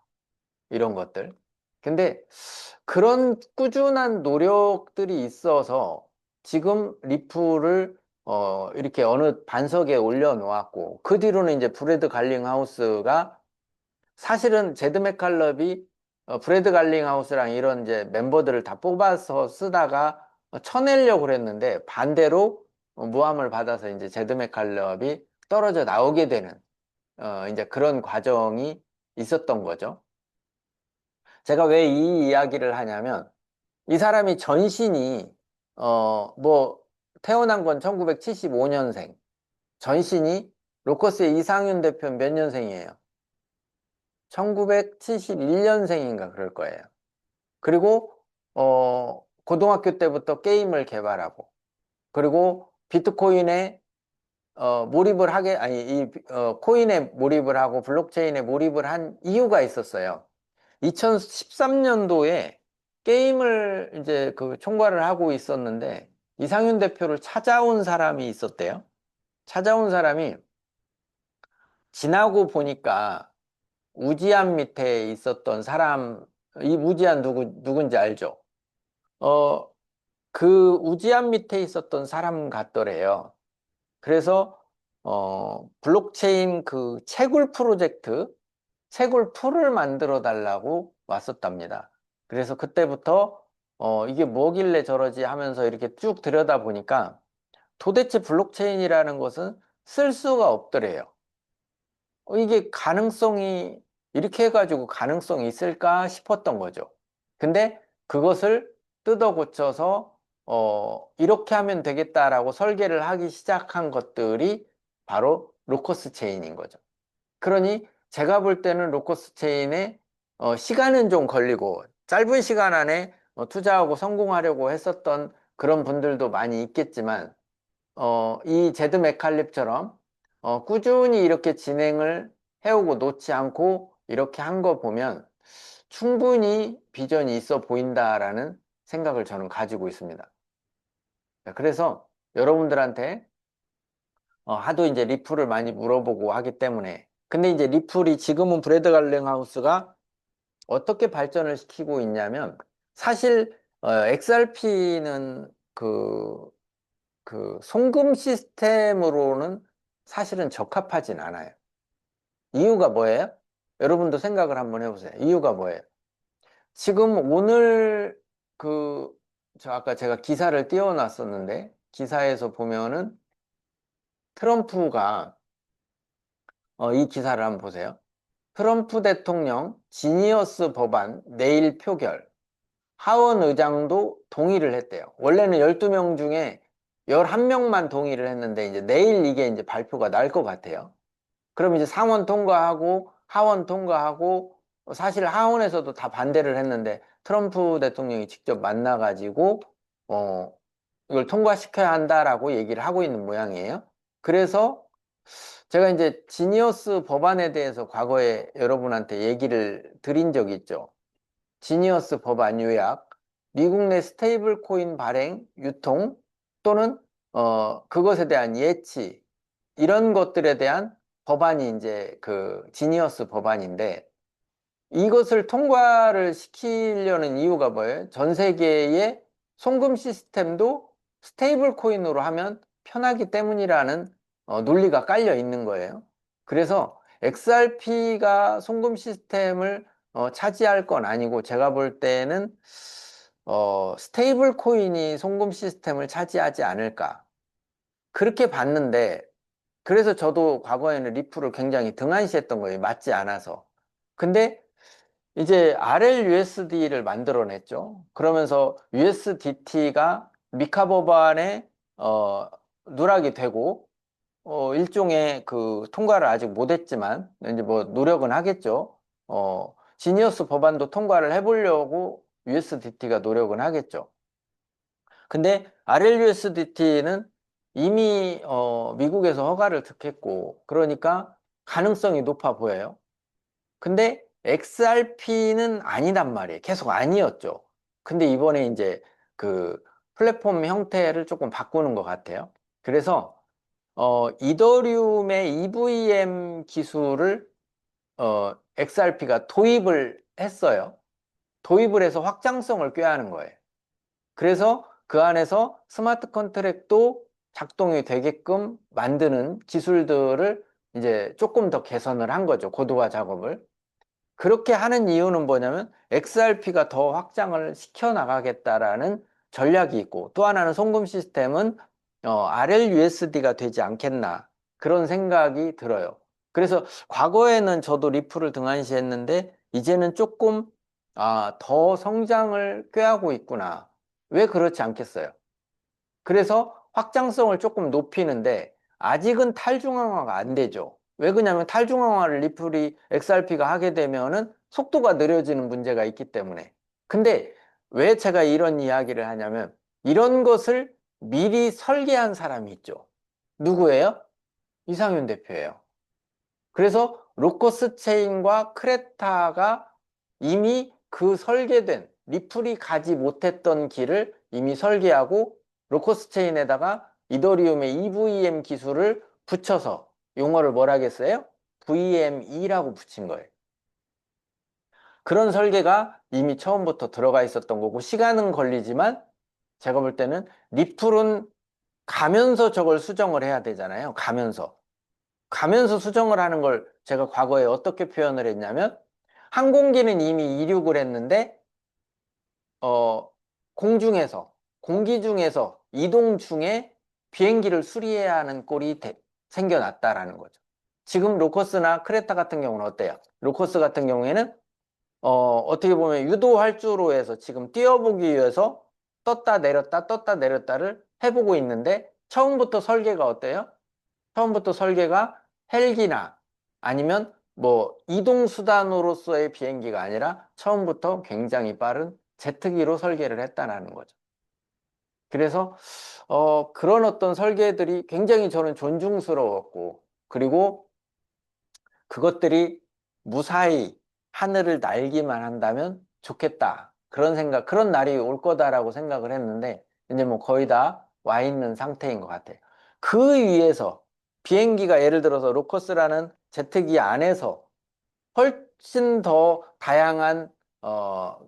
이런 것들. 근데 그런 꾸준한 노력들이 있어서 지금 리플을 이렇게 어느 반석에 올려놓았고 그 뒤로는 이제 브래드 갈링하우스가 사실은 제드 맥칼럽이 브래드 갈링하우스랑 이런 이제 멤버들을 다 뽑아서 쓰다가 쳐내려고 그랬는데 반대로 모함을 받아서 이제 제드 맥칼럽이 떨어져 나오게 되는 이제 그런 과정이 있었던 거죠. 제가 왜 이 이야기를 하냐면 이 사람이 전신이 뭐 태어난 건 1975년생 전신이 로커스의 이상윤 대표 몇 년생이에요? 1971년생인가 그럴 거예요. 그리고 고등학교 때부터 게임을 개발하고 그리고 비트코인에 몰입을 하게 아니 이 코인에 몰입을 하고 블록체인에 몰입을 한 이유가 있었어요. 2013년도에 게임을 이제 그 총괄을 하고 있었는데 이상윤 대표를 찾아온 사람이 있었대요. 찾아온 사람이 지나고 보니까 우지안 밑에 있었던 사람, 이 우지안 누군지 알죠? 어, 그 우지안 밑에 있었던 사람 같더래요. 그래서, 블록체인 그 채굴 프로젝트, 채굴 풀을 만들어 달라고 왔었답니다. 그래서 그때부터 이게 뭐길래 저러지 하면서 이렇게 쭉 들여다보니까 도대체 블록체인이라는 것은 쓸 수가 없더래요. 이게 가능성이, 이렇게 해가지고 가능성이 있을까 싶었던 거죠. 근데 그것을 뜯어 고쳐서, 이렇게 하면 되겠다라고 설계를 하기 시작한 것들이 바로 로커스 체인인 거죠. 그러니 제가 볼 때는 로커스 체인에 시간은 좀 걸리고 짧은 시간 안에 투자하고 성공하려고 했었던 그런 분들도 많이 있겠지만, 이 제드 맥칼립처럼 꾸준히 이렇게 진행을 해오고 놓지 않고 이렇게 한 거 보면 충분히 비전이 있어 보인다라는 생각을 저는 가지고 있습니다. 그래서 여러분들한테 하도 이제 리플을 많이 물어보고 하기 때문에, 근데 이제 리플이 지금은 브래드 갈랭하우스가 어떻게 발전을 시키고 있냐면, 사실 XRP는 그 송금 시스템으로는 사실은 적합하진 않아요. 이유가 뭐예요? 여러분도 생각을 한번 해보세요. 이유가 뭐예요? 지금 오늘 그, 저 아까 제가 기사를 띄워놨었는데, 기사에서 보면은 트럼프가, 이 기사를 한번 보세요. 트럼프 대통령 지니어스 법안 내일 표결. 하원 의장도 동의를 했대요. 원래는 12명 중에 11명만 동의를 했는데, 이제 내일 이게 이제 발표가 날 것 같아요. 그럼 이제 상원 통과하고 하원 통과하고, 사실 하원에서도 다 반대를 했는데 트럼프 대통령이 직접 만나가지고 어 이걸 통과시켜야 한다라고 얘기를 하고 있는 모양이에요. 그래서 제가 이제 지니어스 법안에 대해서 과거에 여러분한테 얘기를 드린 적이 있죠. 지니어스 법안 요약, 미국 내 스테이블 코인 발행, 유통 또는 그것에 대한 예치, 이런 것들에 대한 법안이 이제 그 지니어스 법안인데, 이것을 통과를 시키려는 이유가 뭐예요? 전 세계의 송금 시스템도 스테이블 코인으로 하면 편하기 때문이라는 논리가 깔려 있는 거예요. 그래서 XRP가 송금 시스템을 차지할 건 아니고, 제가 볼 때는 스테이블 코인이 송금 시스템을 차지하지 않을까, 그렇게 봤는데, 그래서 저도 과거에는 리플을 굉장히 등한시했던 거예요. 맞지 않아서. 근데 이제 RLUSD를 만들어냈죠. 그러면서 USDT가 미카 법안에 누락이 되고, 일종의 그 통과를 아직 못했지만 이제 뭐 노력은 하겠죠. 지니어스 법안도 통과를 해보려고 USDT가 노력은 하겠죠. 근데 RLUSDT는 이미 미국에서 허가를 득했고, 그러니까 가능성이 높아 보여요. 근데 XRP는 아니란 말이에요. 계속 아니었죠. 근데 이번에 이제 그 플랫폼 형태를 조금 바꾸는 것 같아요. 그래서 이더리움의 EVM 기술을 XRP가 도입을 했어요. 도입을 해서 확장성을 꾀하는 거예요. 그래서 그 안에서 스마트 컨트랙도 작동이 되게끔 만드는 기술들을 이제 조금 더 개선을 한 거죠. 고도화 작업을. 그렇게 하는 이유는 뭐냐면 XRP가 더 확장을 시켜 나가겠다라는 전략이 있고, 또 하나는 송금 시스템은 RLUSD가 되지 않겠나, 그런 생각이 들어요. 그래서 과거에는 저도 리플을 등한시했는데 이제는 조금 더 성장을 꾀하고 있구나. 왜 그렇지 않겠어요? 그래서 확장성을 조금 높이는데 아직은 탈중앙화가 안 되죠. 왜 그러냐면 탈중앙화를 리플이 XRP가 하게 되면은 속도가 느려지는 문제가 있기 때문에. 근데 왜 제가 이런 이야기를 하냐면, 이런 것을 미리 설계한 사람이 있죠. 누구예요? 이상윤 대표예요. 그래서 로커스 체인과 크레타가 이미 그 설계된, 리플이 가지 못했던 길을 이미 설계하고 로커스 체인에다가 이더리움의 EVM 기술을 붙여서, 용어를 뭐라 하겠어요? VME라고 붙인 거예요. 그런 설계가 이미 처음부터 들어가 있었던 거고, 시간은 걸리지만 제가 볼 때는 리플은 가면서 저걸 수정을 해야 되잖아요. 가면서 수정을 하는 걸 제가 과거에 어떻게 표현을 했냐면, 항공기는 이미 이륙을 했는데 어 공중에서, 공기 중에서 이동 중에 비행기를 수리해야 하는 꼴이 생겨났다라는 거죠. 지금 로커스나 크레타 같은 경우는 어때요? 로커스 같은 경우에는 어떻게 보면 유도활주로 해서 지금 띄워보기 위해서 떴다 내렸다를 해보고 있는데 처음부터 설계가 어때요? 처음부터 설계가 헬기나 아니면 뭐 이동수단으로서의 비행기가 아니라 처음부터 굉장히 빠른 제트기로 설계를 했다는 거죠. 그래서 그런 어떤 설계들이 굉장히 저는 존중스러웠고, 그리고 그것들이 무사히 하늘을 날기만 한다면 좋겠다. 그런 생각, 그런 날이 올 거다라고 생각을 했는데, 이제 뭐 거의 다 와 있는 상태인 것 같아요. 그 위에서 비행기가 예를 들어서 로커스라는 제트기 안에서 훨씬 더 다양한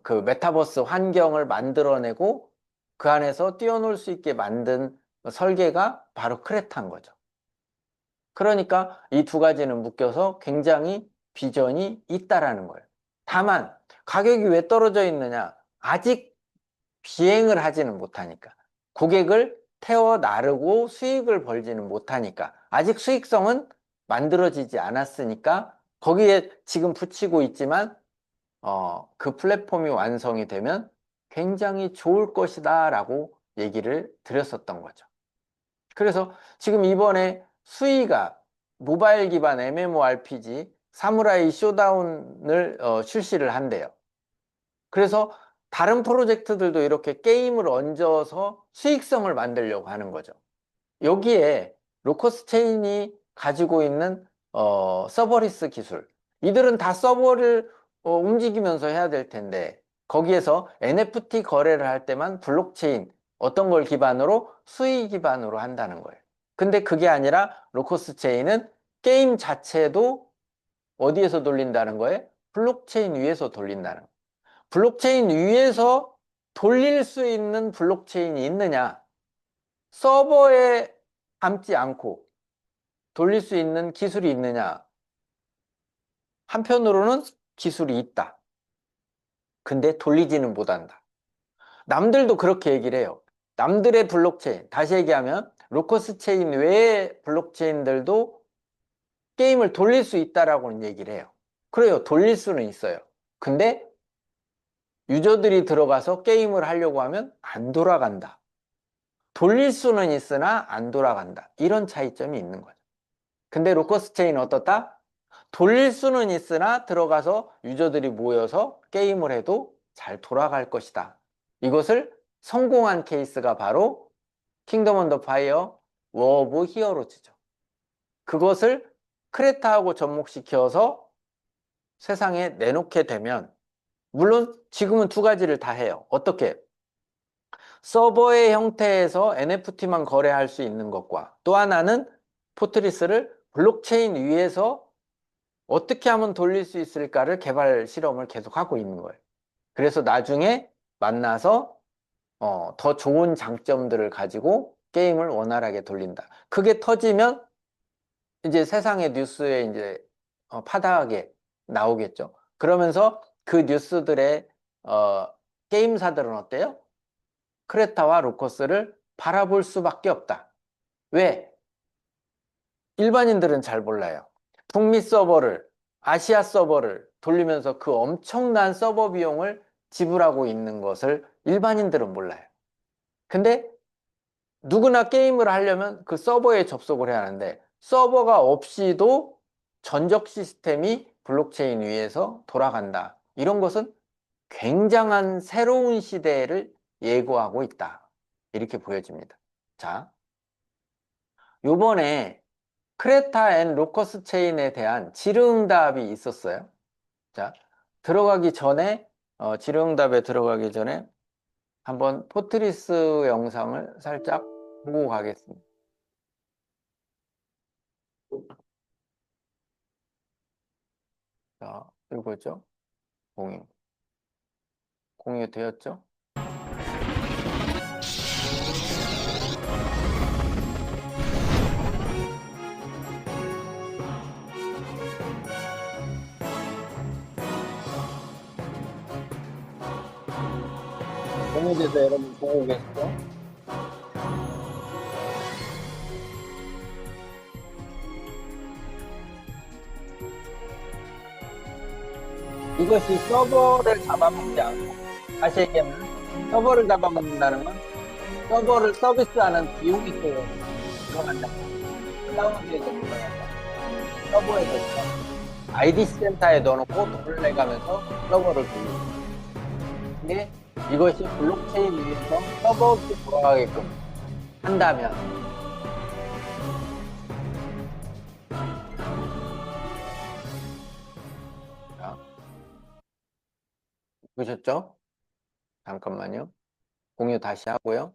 그 메타버스 환경을 만들어내고 그 안에서 뛰어놀 수 있게 만든 설계가 바로 크레타인 거죠. 그러니까 이 두 가지는 묶여서 굉장히 비전이 있다라는 거예요. 다만 가격이 왜 떨어져 있느냐? 아직 비행을 하지는 못하니까. 고객을 태워 나르고 수익을 벌지는 못하니까. 아직 수익성은 만들어지지 않았으니까 거기에 지금 붙이고 있지만 그 플랫폼이 완성이 되면 굉장히 좋을 것이다 라고 얘기를 드렸었던 거죠. 그래서 지금 이번에 수위가 모바일 기반 MMORPG 사무라이 쇼다운을 출시를 한대요. 그래서 다른 프로젝트들도 이렇게 게임을 얹어서 수익성을 만들려고 하는 거죠. 여기에 로커스 체인이 가지고 있는 서버리스 기술, 이들은 다 서버를 움직이면서 해야 될 텐데 거기에서 NFT 거래를 할 때만 블록체인 어떤 걸 기반으로 수익 기반으로 한다는 거예요. 근데 그게 아니라 로커스 체인은 게임 자체도 어디에서 돌린다는 거예요? 블록체인 위에서 돌린다는 거예요. 블록체인 위에서 돌릴 수 있는 블록체인이 있느냐? 서버에 담지 않고 돌릴 수 있는 기술이 있느냐? 한편으로는 기술이 있다. 근데 돌리지는 못한다. 남들도 그렇게 얘기를 해요. 남들의 블록체인, 다시 얘기하면 로커스 체인 외의 블록체인들도 게임을 돌릴 수 있다라고는 얘기를 해요. 그래요. 돌릴 수는 있어요. 근데 유저들이 들어가서 게임을 하려고 하면 안 돌아간다. 돌릴 수는 있으나 안 돌아간다. 이런 차이점이 있는 거죠. 근데 로커스 체인은 어떻다? 돌릴 수는 있으나 들어가서 유저들이 모여서 게임을 해도 잘 돌아갈 것이다. 이것을 성공한 케이스가 바로 킹덤 언더 파이어 워 오브 히어로즈죠. 그것을 크레타하고 접목시켜서 세상에 내놓게 되면, 물론 지금은 두 가지를 다 해요. 어떻게? 서버의 형태에서 NFT만 거래할 수 있는 것과 또 하나는 포트리스를 블록체인 위에서 어떻게 하면 돌릴 수 있을까를 개발 실험을 계속하고 있는 거예요. 그래서 나중에 만나서 더 좋은 장점들을 가지고 게임을 원활하게 돌린다. 그게 터지면 이제 세상의 뉴스에 이제 파다하게 나오겠죠. 그러면서 그 뉴스들의 게임사들은 어때요? 크레타와 로커스를 바라볼 수밖에 없다. 왜? 일반인들은 잘 몰라요. 북미 서버를, 아시아 서버를 돌리면서 그 엄청난 서버 비용을 지불하고 있는 것을 일반인들은 몰라요. 근데 누구나 게임을 하려면 그 서버에 접속을 해야 하는데 서버가 없이도 전적 시스템이 블록체인 위에서 돌아간다. 이런 것은 굉장한 새로운 시대를 예고하고 있다. 이렇게 보여집니다. 자, 요번에 크레타 앤 로커스 체인에 대한 질의응답이 있었어요. 자, 들어가기 전에 질의응답에 들어가기 전에 한번 포트리스 영상을 살짝 보고 가겠습니다. 자, 이거죠. 공유 되었죠? 공유돼서 여러분 보고 계시죠? 이것이 서버를 잡아먹지 않고, 다시 얘기하면 서버를 잡아먹는다는 건 서버를 서비스하는 비용이 또 들어간다. 클라우드에서 들어간다. 서버에서 들어간다. IDC 센터에 넣어놓고 돈을 내가면서 서버를 돌리고. 근데 이것이 블록체인 위에서 서버 없이 돌아가게끔 한다면, 자, 보셨죠? 잠깐만요. 공유 다시 하고요.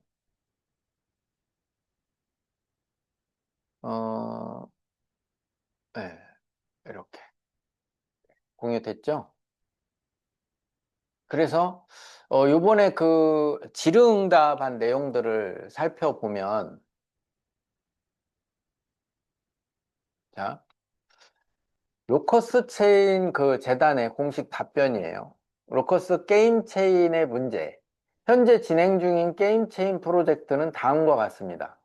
어, 네, 이렇게 공유됐죠? 그래서 요번에 그 질의응답한 내용들을 살펴보면, 자, 로커스 체인 그 재단의 공식 답변이에요. 로커스 게임 체인의 문제. 현재 진행 중인 게임 체인 프로젝트는 다음과 같습니다.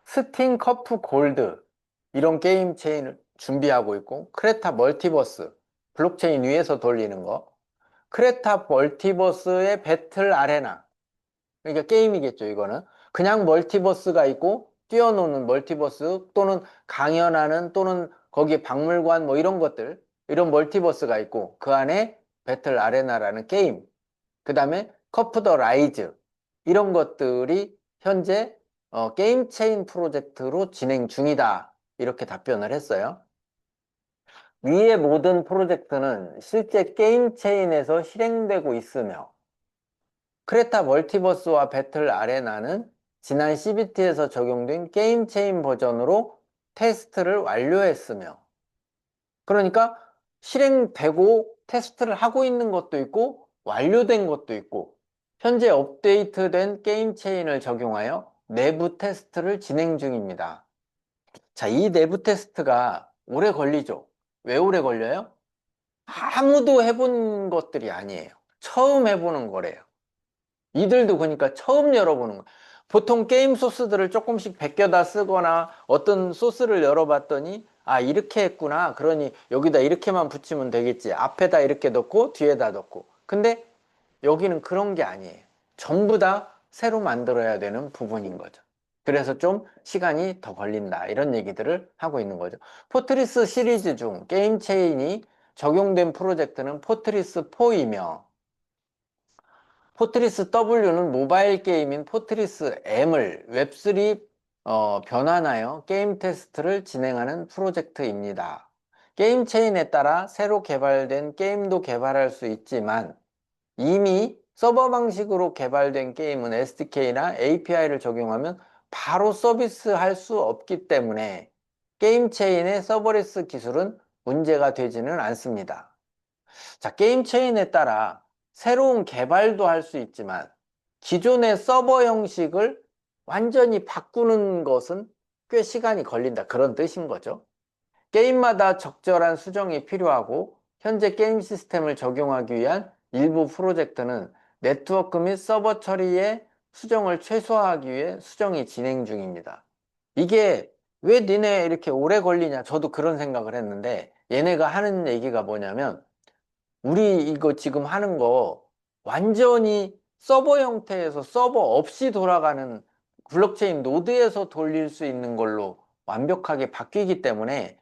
스팅 커프 골드 이런 게임 체인을 준비하고 있고, 크레타 멀티버스 블록체인 위에서 돌리는 거, 크레타 멀티버스의 배틀 아레나, 그러니까 게임이겠죠. 이거는 그냥 멀티버스가 있고 뛰어노는 멀티버스, 또는 강연하는, 또는 거기에 박물관 뭐 이런 것들, 이런 멀티버스가 있고, 그 안에 배틀 아레나라는 게임, 그 다음에 커프 더 라이즈, 이런 것들이 현재 게임 체인 프로젝트로 진행 중이다, 이렇게 답변을 했어요. 위의 모든 프로젝트는 실제 게임 체인에서 실행되고 있으며, 크레타 멀티버스와 배틀 아레나는 지난 CBT에서 적용된 게임 체인 버전으로 테스트를 완료했으며, 그러니까 실행되고 테스트를 하고 있는 것도 있고 완료된 것도 있고, 현재 업데이트된 게임 체인을 적용하여 내부 테스트를 진행 중입니다. 자, 이 내부 테스트가 오래 걸리죠. 왜 오래 걸려요? 아무도 해본 것들이 아니에요. 처음 해보는 거래요. 이들도 그러니까 처음 열어보는 거예요. 보통 게임 소스들을 조금씩 베껴다 쓰거나 어떤 소스를 열어봤더니, 아, 이렇게 했구나. 그러니 여기다 이렇게만 붙이면 되겠지. 앞에다 이렇게 넣고 뒤에다 넣고. 근데 여기는 그런 게 아니에요. 전부 다 새로 만들어야 되는 부분인 거죠. 그래서 좀 시간이 더 걸린다, 이런 얘기들을 하고 있는 거죠. 포트리스 시리즈 중 게임 체인이 적용된 프로젝트는 포트리스 4이며, 포트리스 W는 모바일 게임인 포트리스 M을 웹3 변환하여 게임 테스트를 진행하는 프로젝트입니다. 게임 체인에 따라 새로 개발된 게임도 개발할 수 있지만, 이미 서버 방식으로 개발된 게임은 SDK나 API를 적용하면 바로 서비스할 수 없기 때문에 게임 체인의 서버리스 기술은 문제가 되지는 않습니다. 자, 게임 체인에 따라 새로운 개발도 할 수 있지만, 기존의 서버 형식을 완전히 바꾸는 것은 꽤 시간이 걸린다, 그런 뜻인 거죠. 게임마다 적절한 수정이 필요하고, 현재 게임 시스템을 적용하기 위한 일부 프로젝트는 네트워크 및 서버 처리의 수정을 최소화하기 위해 수정이 진행 중입니다. 이게 왜 니네 이렇게 오래 걸리냐, 저도 그런 생각을 했는데, 얘네가 하는 얘기가 뭐냐면, 우리 이거 지금 하는 거 완전히 서버 형태에서 서버 없이 돌아가는 블록체인 노드에서 돌릴 수 있는 걸로 완벽하게 바뀌기 때문에,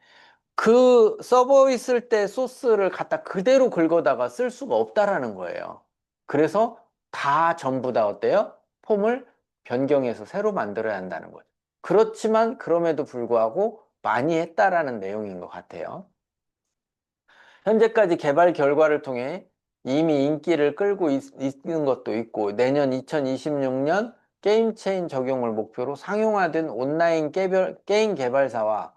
그 서버 있을 때 소스를 갖다 그대로 긁어다가 쓸 수가 없다라는 거예요. 그래서 다 전부 다 어때요? 폼을 변경해서 새로 만들어야 한다는 거죠. 그렇지만 그럼에도 불구하고 많이 했다라는 내용인 것 같아요. 현재까지 개발 결과를 통해 이미 인기를 끌고 있는 것도 있고, 내년 2026년 게임 체인 적용을 목표로 상용화된 온라인 게임 개발사와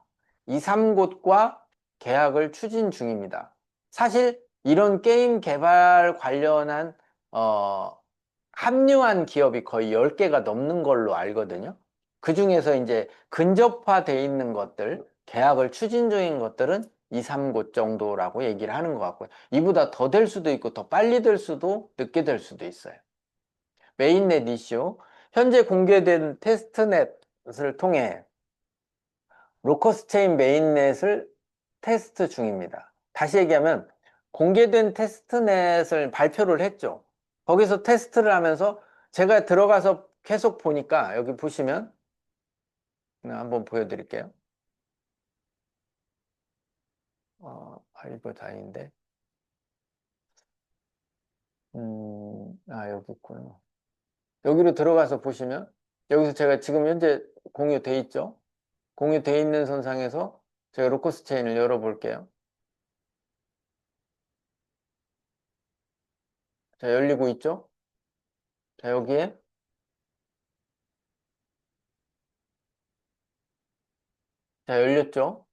2, 3곳과 계약을 추진 중입니다. 사실 이런 게임 개발 관련한 어, 합류한 기업이 거의 10개가 넘는 걸로 알거든요. 그 중에서 이제 근접화돼 있는 것들, 계약을 추진 중인 것들은 2, 3곳 정도라고 얘기를 하는 것 같고요. 이보다 더 될 수도 있고, 더 빨리 될 수도, 늦게 될 수도 있어요. 메인넷 이슈. 현재 공개된 테스트넷을 통해 로커스 체인 메인넷을 테스트 중입니다. 다시 얘기하면 공개된 테스트넷을 발표를 했죠. 거기서 테스트를 하면서 제가 들어가서 계속 보니까 여기 보시면 한번 보여드릴게요. 이거 다인데. 여기 있구나. 여기로 들어가서 보시면 여기서 제가 지금 현재 공유돼 있죠. 공유돼 있는 선상에서 제가 로커스 체인을 열어볼게요. 자, 열리고 있죠. 자, 여기에 자, 열렸죠.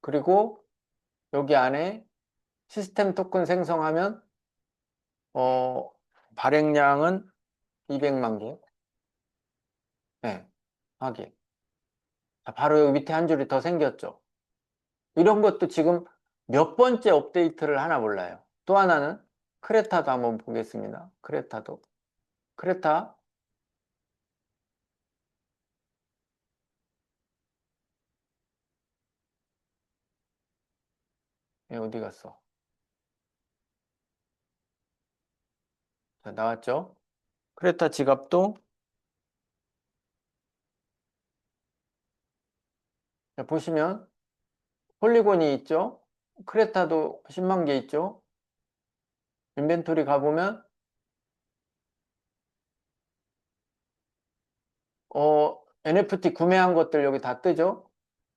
그리고 여기 안에 시스템 토큰 생성하면 어, 발행량은 200만 개. 네, 확인. 자, 바로 여기 밑에 한 줄이 더 생겼죠. 이런 것도 지금 몇 번째 업데이트를 하나 몰라요. 또 하나는 크레타도 한번 보겠습니다. 크레타도. 크레타. 어디 갔어? 자, 나왔죠? 크레타 지갑도 자, 보시면 폴리곤이 있죠? 크레타도 10만 개 있죠? 인벤토리 가보면 NFT 구매한 것들 여기 다 뜨죠?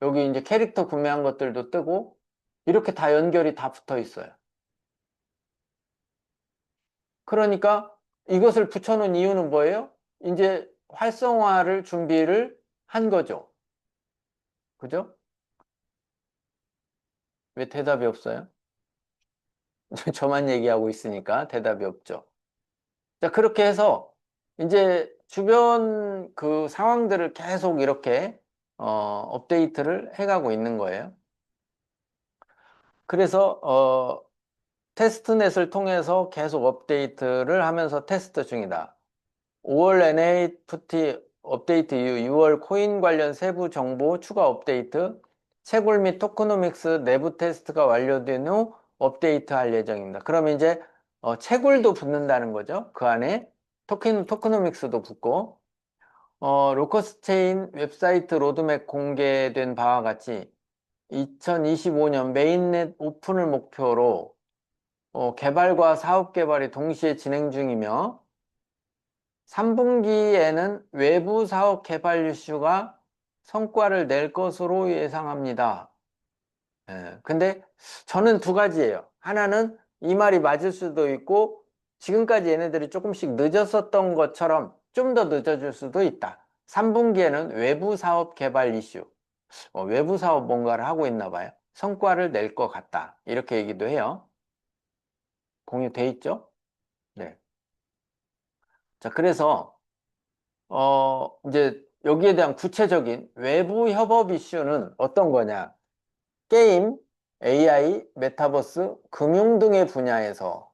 여기 이제 캐릭터 구매한 것들도 뜨고 이렇게 다 연결이 다 붙어 있어요. 그러니까 이것을 붙여놓은 이유는 뭐예요? 이제 활성화를 준비를 한 거죠. 그죠? 왜 대답이 없어요? 저만 얘기하고 있으니까 대답이 없죠. 자, 그렇게 해서 이제 주변 그 상황들을 계속 이렇게 업데이트를 해가고 있는 거예요. 그래서 테스트넷을 통해서 계속 업데이트를 하면서 테스트 중이다. 5월 NFT 업데이트 이후 6월 코인 관련 세부 정보 추가 업데이트, 채굴 및 토크노믹스 내부 테스트가 완료된 후 업데이트할 예정입니다. 그러면 이제 채굴도 붙는다는 거죠. 그 안에 토크노믹스도 붙고 로커스 체인 웹사이트 로드맵 공개된 바와 같이 2025년 메인넷 오픈을 목표로 개발과 사업 개발이 동시에 진행 중이며 3분기에는 외부 사업 개발 이슈가 성과를 낼 것으로 예상합니다. 근데 저는 두 가지예요. 하나는 이 말이 맞을 수도 있고 지금까지 얘네들이 조금씩 늦었었던 것처럼 좀 더 늦어질 수도 있다. 3분기에는 외부 사업 개발 이슈, 외부 사업 뭔가를 하고 있나 봐요. 성과를 낼 것 같다. 이렇게 얘기도 해요. 공유돼 있죠? 네. 자, 그래서 이제 여기에 대한 구체적인 외부 협업 이슈는 어떤 거냐? 게임, AI, 메타버스, 금융 등의 분야에서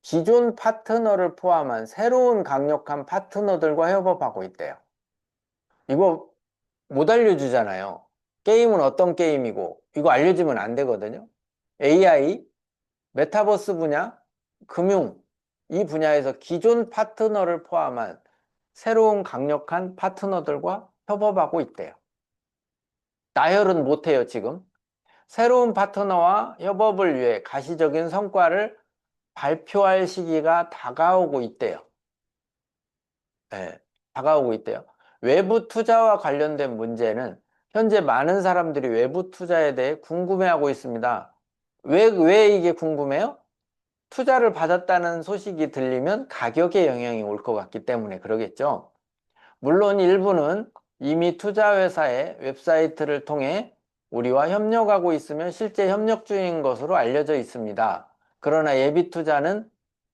기존 파트너를 포함한 새로운 강력한 파트너들과 협업하고 있대요. 이거 못 알려주잖아요. 게임은 어떤 게임이고, 이거 알려주면 안 되거든요. AI, 메타버스 분야, 금융, 이 분야에서 기존 파트너를 포함한 새로운 강력한 파트너들과 협업하고 있대요. 나열은 못해요, 지금. 새로운 파트너와 협업을 위해 가시적인 성과를 발표할 시기가 다가오고 있대요. 네, 다가오고 있대요. 외부 투자와 관련된 문제는 현재 많은 사람들이 외부 투자에 대해 궁금해하고 있습니다. 왜 이게 궁금해요? 투자를 받았다는 소식이 들리면 가격에 영향이 올 것 같기 때문에 그러겠죠. 물론 일부는 이미 투자회사의 웹사이트를 통해 우리와 협력하고 있으면 실제 협력 중인 것으로 알려져 있습니다. 그러나 예비 투자는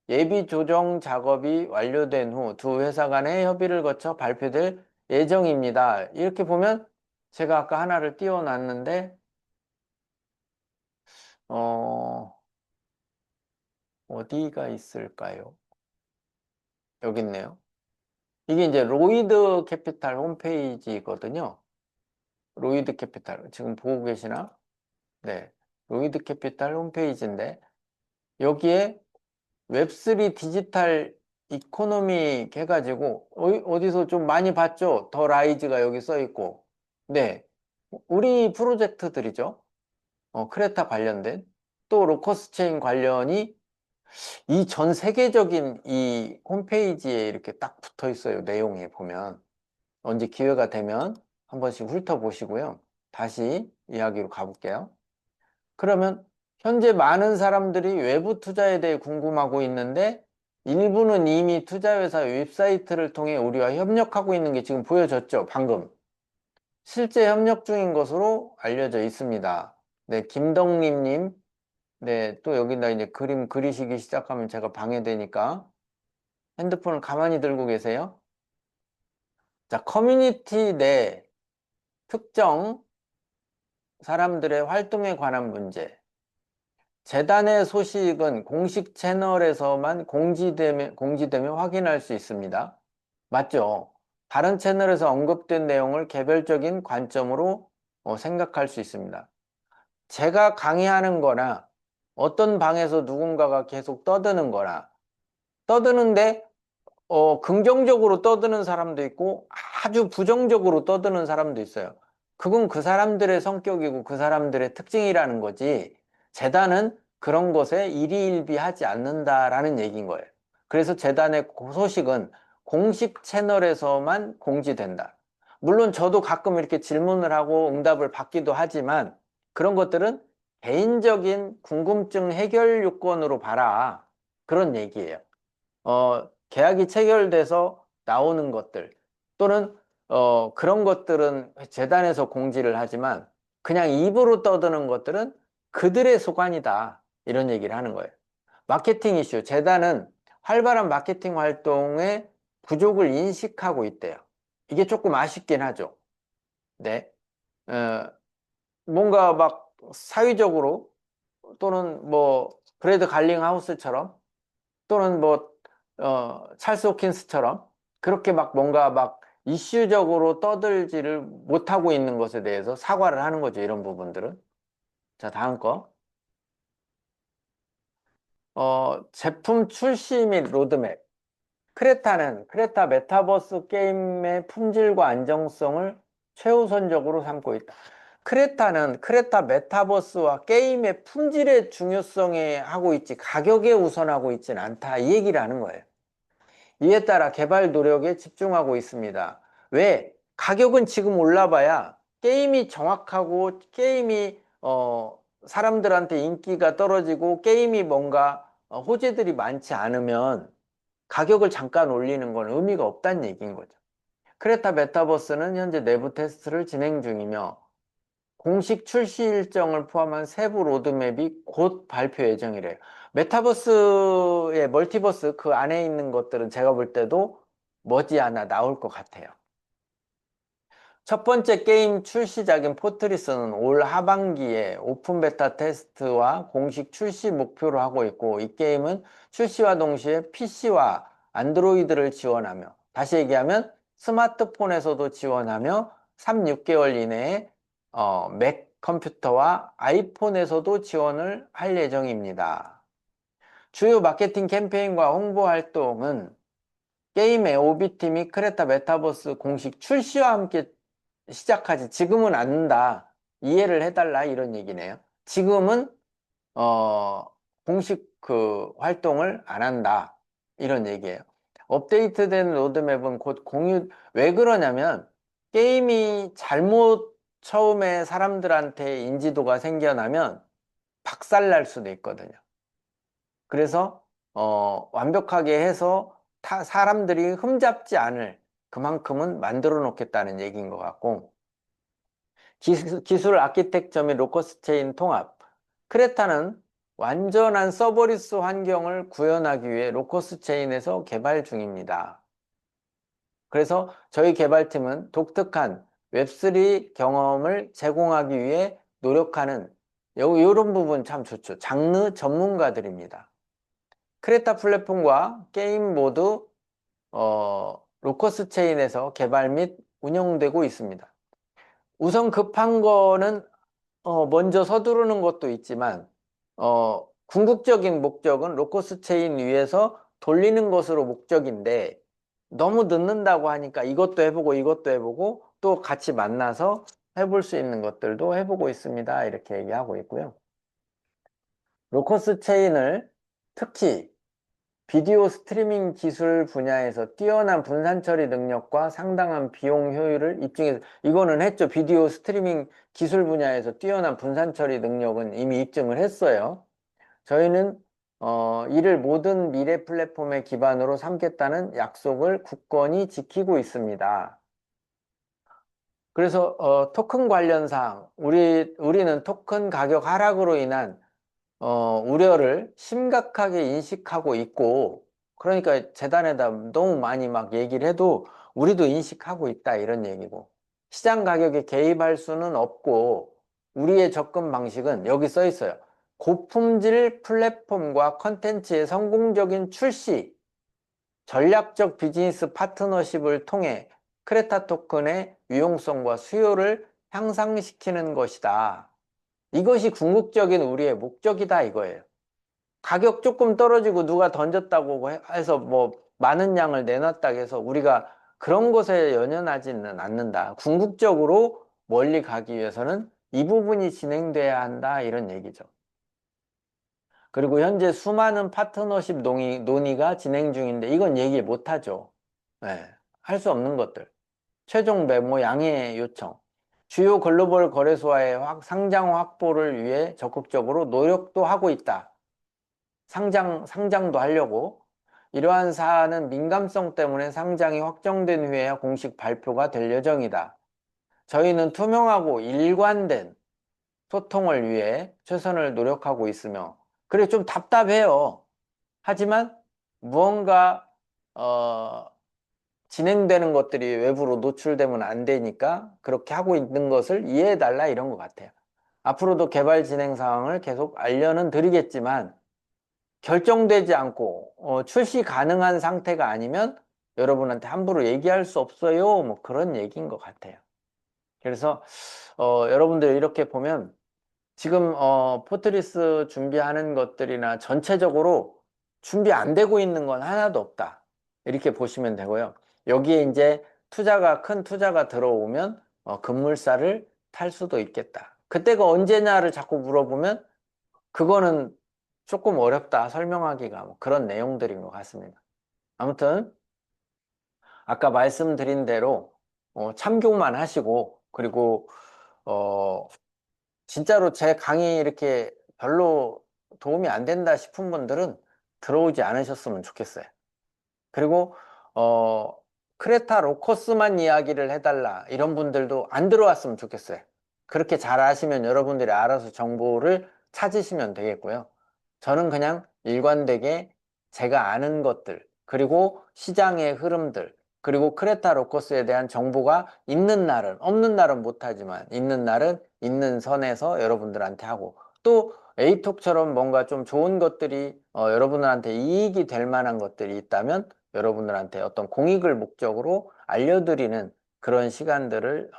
예비 조정 작업이 완료된 후 두 회사 간의 협의를 거쳐 발표될 예정입니다. 이렇게 보면 제가 아까 하나를 띄워놨는데 어, 어디가 있을까요? 여기 있네요. 이게 이제 로이드 캐피탈 홈페이지거든요. 로이드 캐피탈 지금 보고 계시나? 네. 로이드 캐피탈 홈페이지인데 여기에 웹3 디지털 이코노미 해가지고 어디서 좀 많이 봤죠? 더 라이즈가 여기 써 있고. 네. 우리 프로젝트들이죠. 크레타 관련된 또 로커스 체인 관련이 이 전 세계적인 이 홈페이지에 이렇게 딱 붙어 있어요. 내용에 보면 언제 기회가 되면 한 번씩 훑어보시고요. 다시 이야기로 가볼게요. 그러면 현재 많은 사람들이 외부 투자에 대해 궁금하고 있는데 일부는 이미 투자회사 웹사이트를 통해 우리와 협력하고 있는 게 지금 보여졌죠. 방금. 실제 협력 중인 것으로 알려져 있습니다. 네, 김덕림님. 네, 또 여기다 이제 그림 그리시기 시작하면 제가 방해되니까 핸드폰을 가만히 들고 계세요. 자, 커뮤니티 내 특정 사람들의 활동에 관한 문제. 재단의 소식은 공식 채널에서만 공지되면 확인할 수 있습니다. 맞죠? 다른 채널에서 언급된 내용을 개별적인 관점으로 생각할 수 있습니다. 제가 강의하는 거나 어떤 방에서 누군가가 계속 떠드는 거나 떠드는데 긍정적으로 떠드는 사람도 있고 아주 부정적으로 떠드는 사람도 있어요. 그건 그 사람들의 성격이고 그 사람들의 특징이라는 거지. 재단은 그런 것에 일희일비하지 않는다라는 얘기인 거예요. 그래서 재단의 소식은 공식 채널에서만 공지된다. 물론 저도 가끔 이렇게 질문을 하고 응답을 받기도 하지만 그런 것들은 개인적인 궁금증 해결 요건으로 봐라. 그런 얘기예요. 계약이 체결돼서 나오는 것들 또는 그런 것들은 재단에서 공지를 하지만 그냥 입으로 떠드는 것들은 그들의 소관이다. 이런 얘기를 하는 거예요. 마케팅 이슈. 재단은 활발한 마케팅 활동의 부족을 인식하고 있대요. 이게 조금 아쉽긴 하죠. 네. 어, 뭔가 막 사회적으로 또는 뭐 브래드 갈링하우스처럼 또는 뭐 찰스 호킨스처럼 그렇게 막 뭔가 막 이슈적으로 떠들지를 못하고 있는 것에 대해서 사과를 하는 거죠. 이런 부분들은. 자, 다음 거. 제품 출시 및 로드맵. 크레타 메타버스 게임의 품질과 안정성을 최우선적으로 삼고 있다. 크레타 메타버스와 게임의 품질의 중요성에 하고 있지 가격에 우선하고 있지는 않다. 이 얘기를 하는 거예요. 이에 따라 개발 노력에 집중하고 있습니다. 왜? 가격은 지금 올라봐야 게임이 정확하고 게임이 사람들한테 인기가 떨어지고 게임이 뭔가 호재들이 많지 않으면 가격을 잠깐 올리는 건 의미가 없다는 얘기인 거죠. 크레타 메타버스는 현재 내부 테스트를 진행 중이며 공식 출시 일정을 포함한 세부 로드맵이 곧 발표 예정이래요. 메타버스의 멀티버스 그 안에 있는 것들은 제가 볼 때도 머지않아 나올 것 같아요. 첫 번째 게임 출시작인 포트리스는 올 하반기에 오픈 베타 테스트와 공식 출시 목표로 하고 있고 이 게임은 출시와 동시에 PC와 안드로이드를 지원하며 다시 얘기하면 스마트폰에서도 지원하며 3, 6개월 이내에 맥 컴퓨터와 아이폰에서도 지원을 할 예정입니다. 주요 마케팅 캠페인과 홍보 활동은 게임의 OB팀이 크레타 메타버스 공식 출시와 함께 시작하지 지금은 않는다. 이해를 해달라 이런 얘기네요. 지금은 어, 공식 그 활동을 안 한다. 이런 얘기예요. 업데이트된 로드맵은 곧 공유, 왜 그러냐면 게임이 잘못 처음에 사람들한테 인지도가 생겨나면 박살날 수도 있거든요. 그래서 완벽하게 해서 사람들이 흠잡지 않을 그만큼은 만들어 놓겠다는 얘기인 것 같고 기술 아키텍처 및 로커스 체인 통합. 크레타는 완전한 서버리스 환경을 구현하기 위해 로커스 체인에서 개발 중입니다. 그래서 저희 개발팀은 독특한 웹3 경험을 제공하기 위해 노력하는 이런 부분 참 좋죠. 장르 전문가들입니다. 크레타 플랫폼과 게임 모두 로커스 체인에서 개발 및 운영되고 있습니다. 우선 급한 거는 먼저 서두르는 것도 있지만 궁극적인 목적은 로커스 체인 위에서 돌리는 것으로 목적인데 너무 늦는다고 하니까 이것도 해보고 이것도 해보고 또 같이 만나서 해볼 수 있는 것들도 해보고 있습니다. 이렇게 얘기하고 있고요. 로커스 체인을 특히 비디오 스트리밍 기술 분야에서 뛰어난 분산 처리 능력과 상당한 비용 효율을 입증해서 이거는 했죠. 비디오 스트리밍 기술 분야에서 뛰어난 분산 처리 능력은 이미 입증을 했어요. 저희는 이를 모든 미래 플랫폼의 기반으로 삼겠다는 약속을 굳건히 지키고 있습니다. 그래서 토큰 관련 사항, 우리는 토큰 가격 하락으로 인한 우려를 심각하게 인식하고 있고, 그러니까 재단에다 너무 많이 막 얘기를 해도 우리도 인식하고 있다 이런 얘기고, 시장 가격에 개입할 수는 없고, 우리의 접근 방식은 여기 써 있어요. 고품질 플랫폼과 컨텐츠의 성공적인 출시, 전략적 비즈니스 파트너십을 통해 크레타 토큰의 유용성과 수요를 향상시키는 것이다. 이것이 궁극적인 우리의 목적이다 이거예요. 가격 조금 떨어지고 누가 던졌다고 해서 뭐 많은 양을 내놨다고 해서 우리가 그런 것에 연연하지는 않는다. 궁극적으로 멀리 가기 위해서는 이 부분이 진행돼야 한다 이런 얘기죠. 그리고 현재 수많은 파트너십 논의가 진행 중인데 이건 얘기 못하죠. 네, 할 수 없는 것들. 최종 매모 양해 요청. 주요 글로벌 거래소와의 상장 확보를 위해 적극적으로 노력도 하고 있다. 상장도 하려고. 이러한 사안은 민감성 때문에 상장이 확정된 후에야 공식 발표가 될 예정이다. 저희는 투명하고 일관된 소통을 위해 최선을 노력하고 있으며, 그래, 좀 답답해요. 하지만 무언가, 진행되는 것들이 외부로 노출되면 안 되니까 그렇게 하고 있는 것을 이해해 달라 이런 것 같아요. 앞으로도 개발 진행 상황을 계속 알려는 드리겠지만 결정되지 않고 출시 가능한 상태가 아니면 여러분한테 함부로 얘기할 수 없어요. 뭐 그런 얘기인 것 같아요. 그래서 여러분들 이렇게 보면 지금 포트리스 준비하는 것들이나 전체적으로 준비 안 되고 있는 건 하나도 없다. 이렇게 보시면 되고요. 여기에 이제 큰 투자가 들어오면 급물살을 탈 수도 있겠다. 그때가 언제냐를 자꾸 물어보면 그거는 조금 어렵다 설명하기가 뭐 그런 내용들인 것 같습니다. 아무튼 아까 말씀드린 대로 참고만 하시고 그리고 어, 진짜로 제 강의 이렇게 별로 도움이 안 된다 싶은 분들은 들어오지 않으셨으면 좋겠어요. 그리고 어, 크레타 로커스만 이야기를 해달라 이런 분들도 안 들어왔으면 좋겠어요. 그렇게 잘 아시면 여러분들이 알아서 정보를 찾으시면 되겠고요. 저는 그냥 일관되게 제가 아는 것들 그리고 시장의 흐름들 그리고 크레타 로커스에 대한 정보가 있는 날은 없는 날은 못하지만 있는 날은 있는 선에서 여러분들한테 하고 또 에이톡처럼 뭔가 좀 좋은 것들이 여러분들한테 이익이 될 만한 것들이 있다면 여러분들한테 어떤 공익을 목적으로 알려드리는 그런 시간들을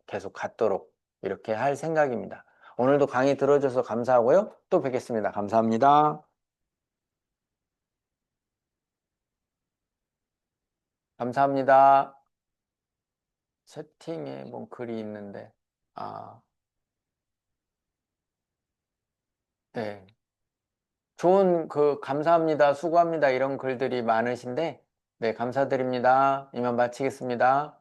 계속 갖도록 이렇게 할 생각입니다. 오늘도 강의 들어줘서 감사하고요. 또 뵙겠습니다. 감사합니다. 감사합니다. 채팅에 뭐 글이 있는데, 아, 네. 좋은 감사합니다, 수고합니다 이런 글들이 많으신데, 네, 감사드립니다. 이만 마치겠습니다.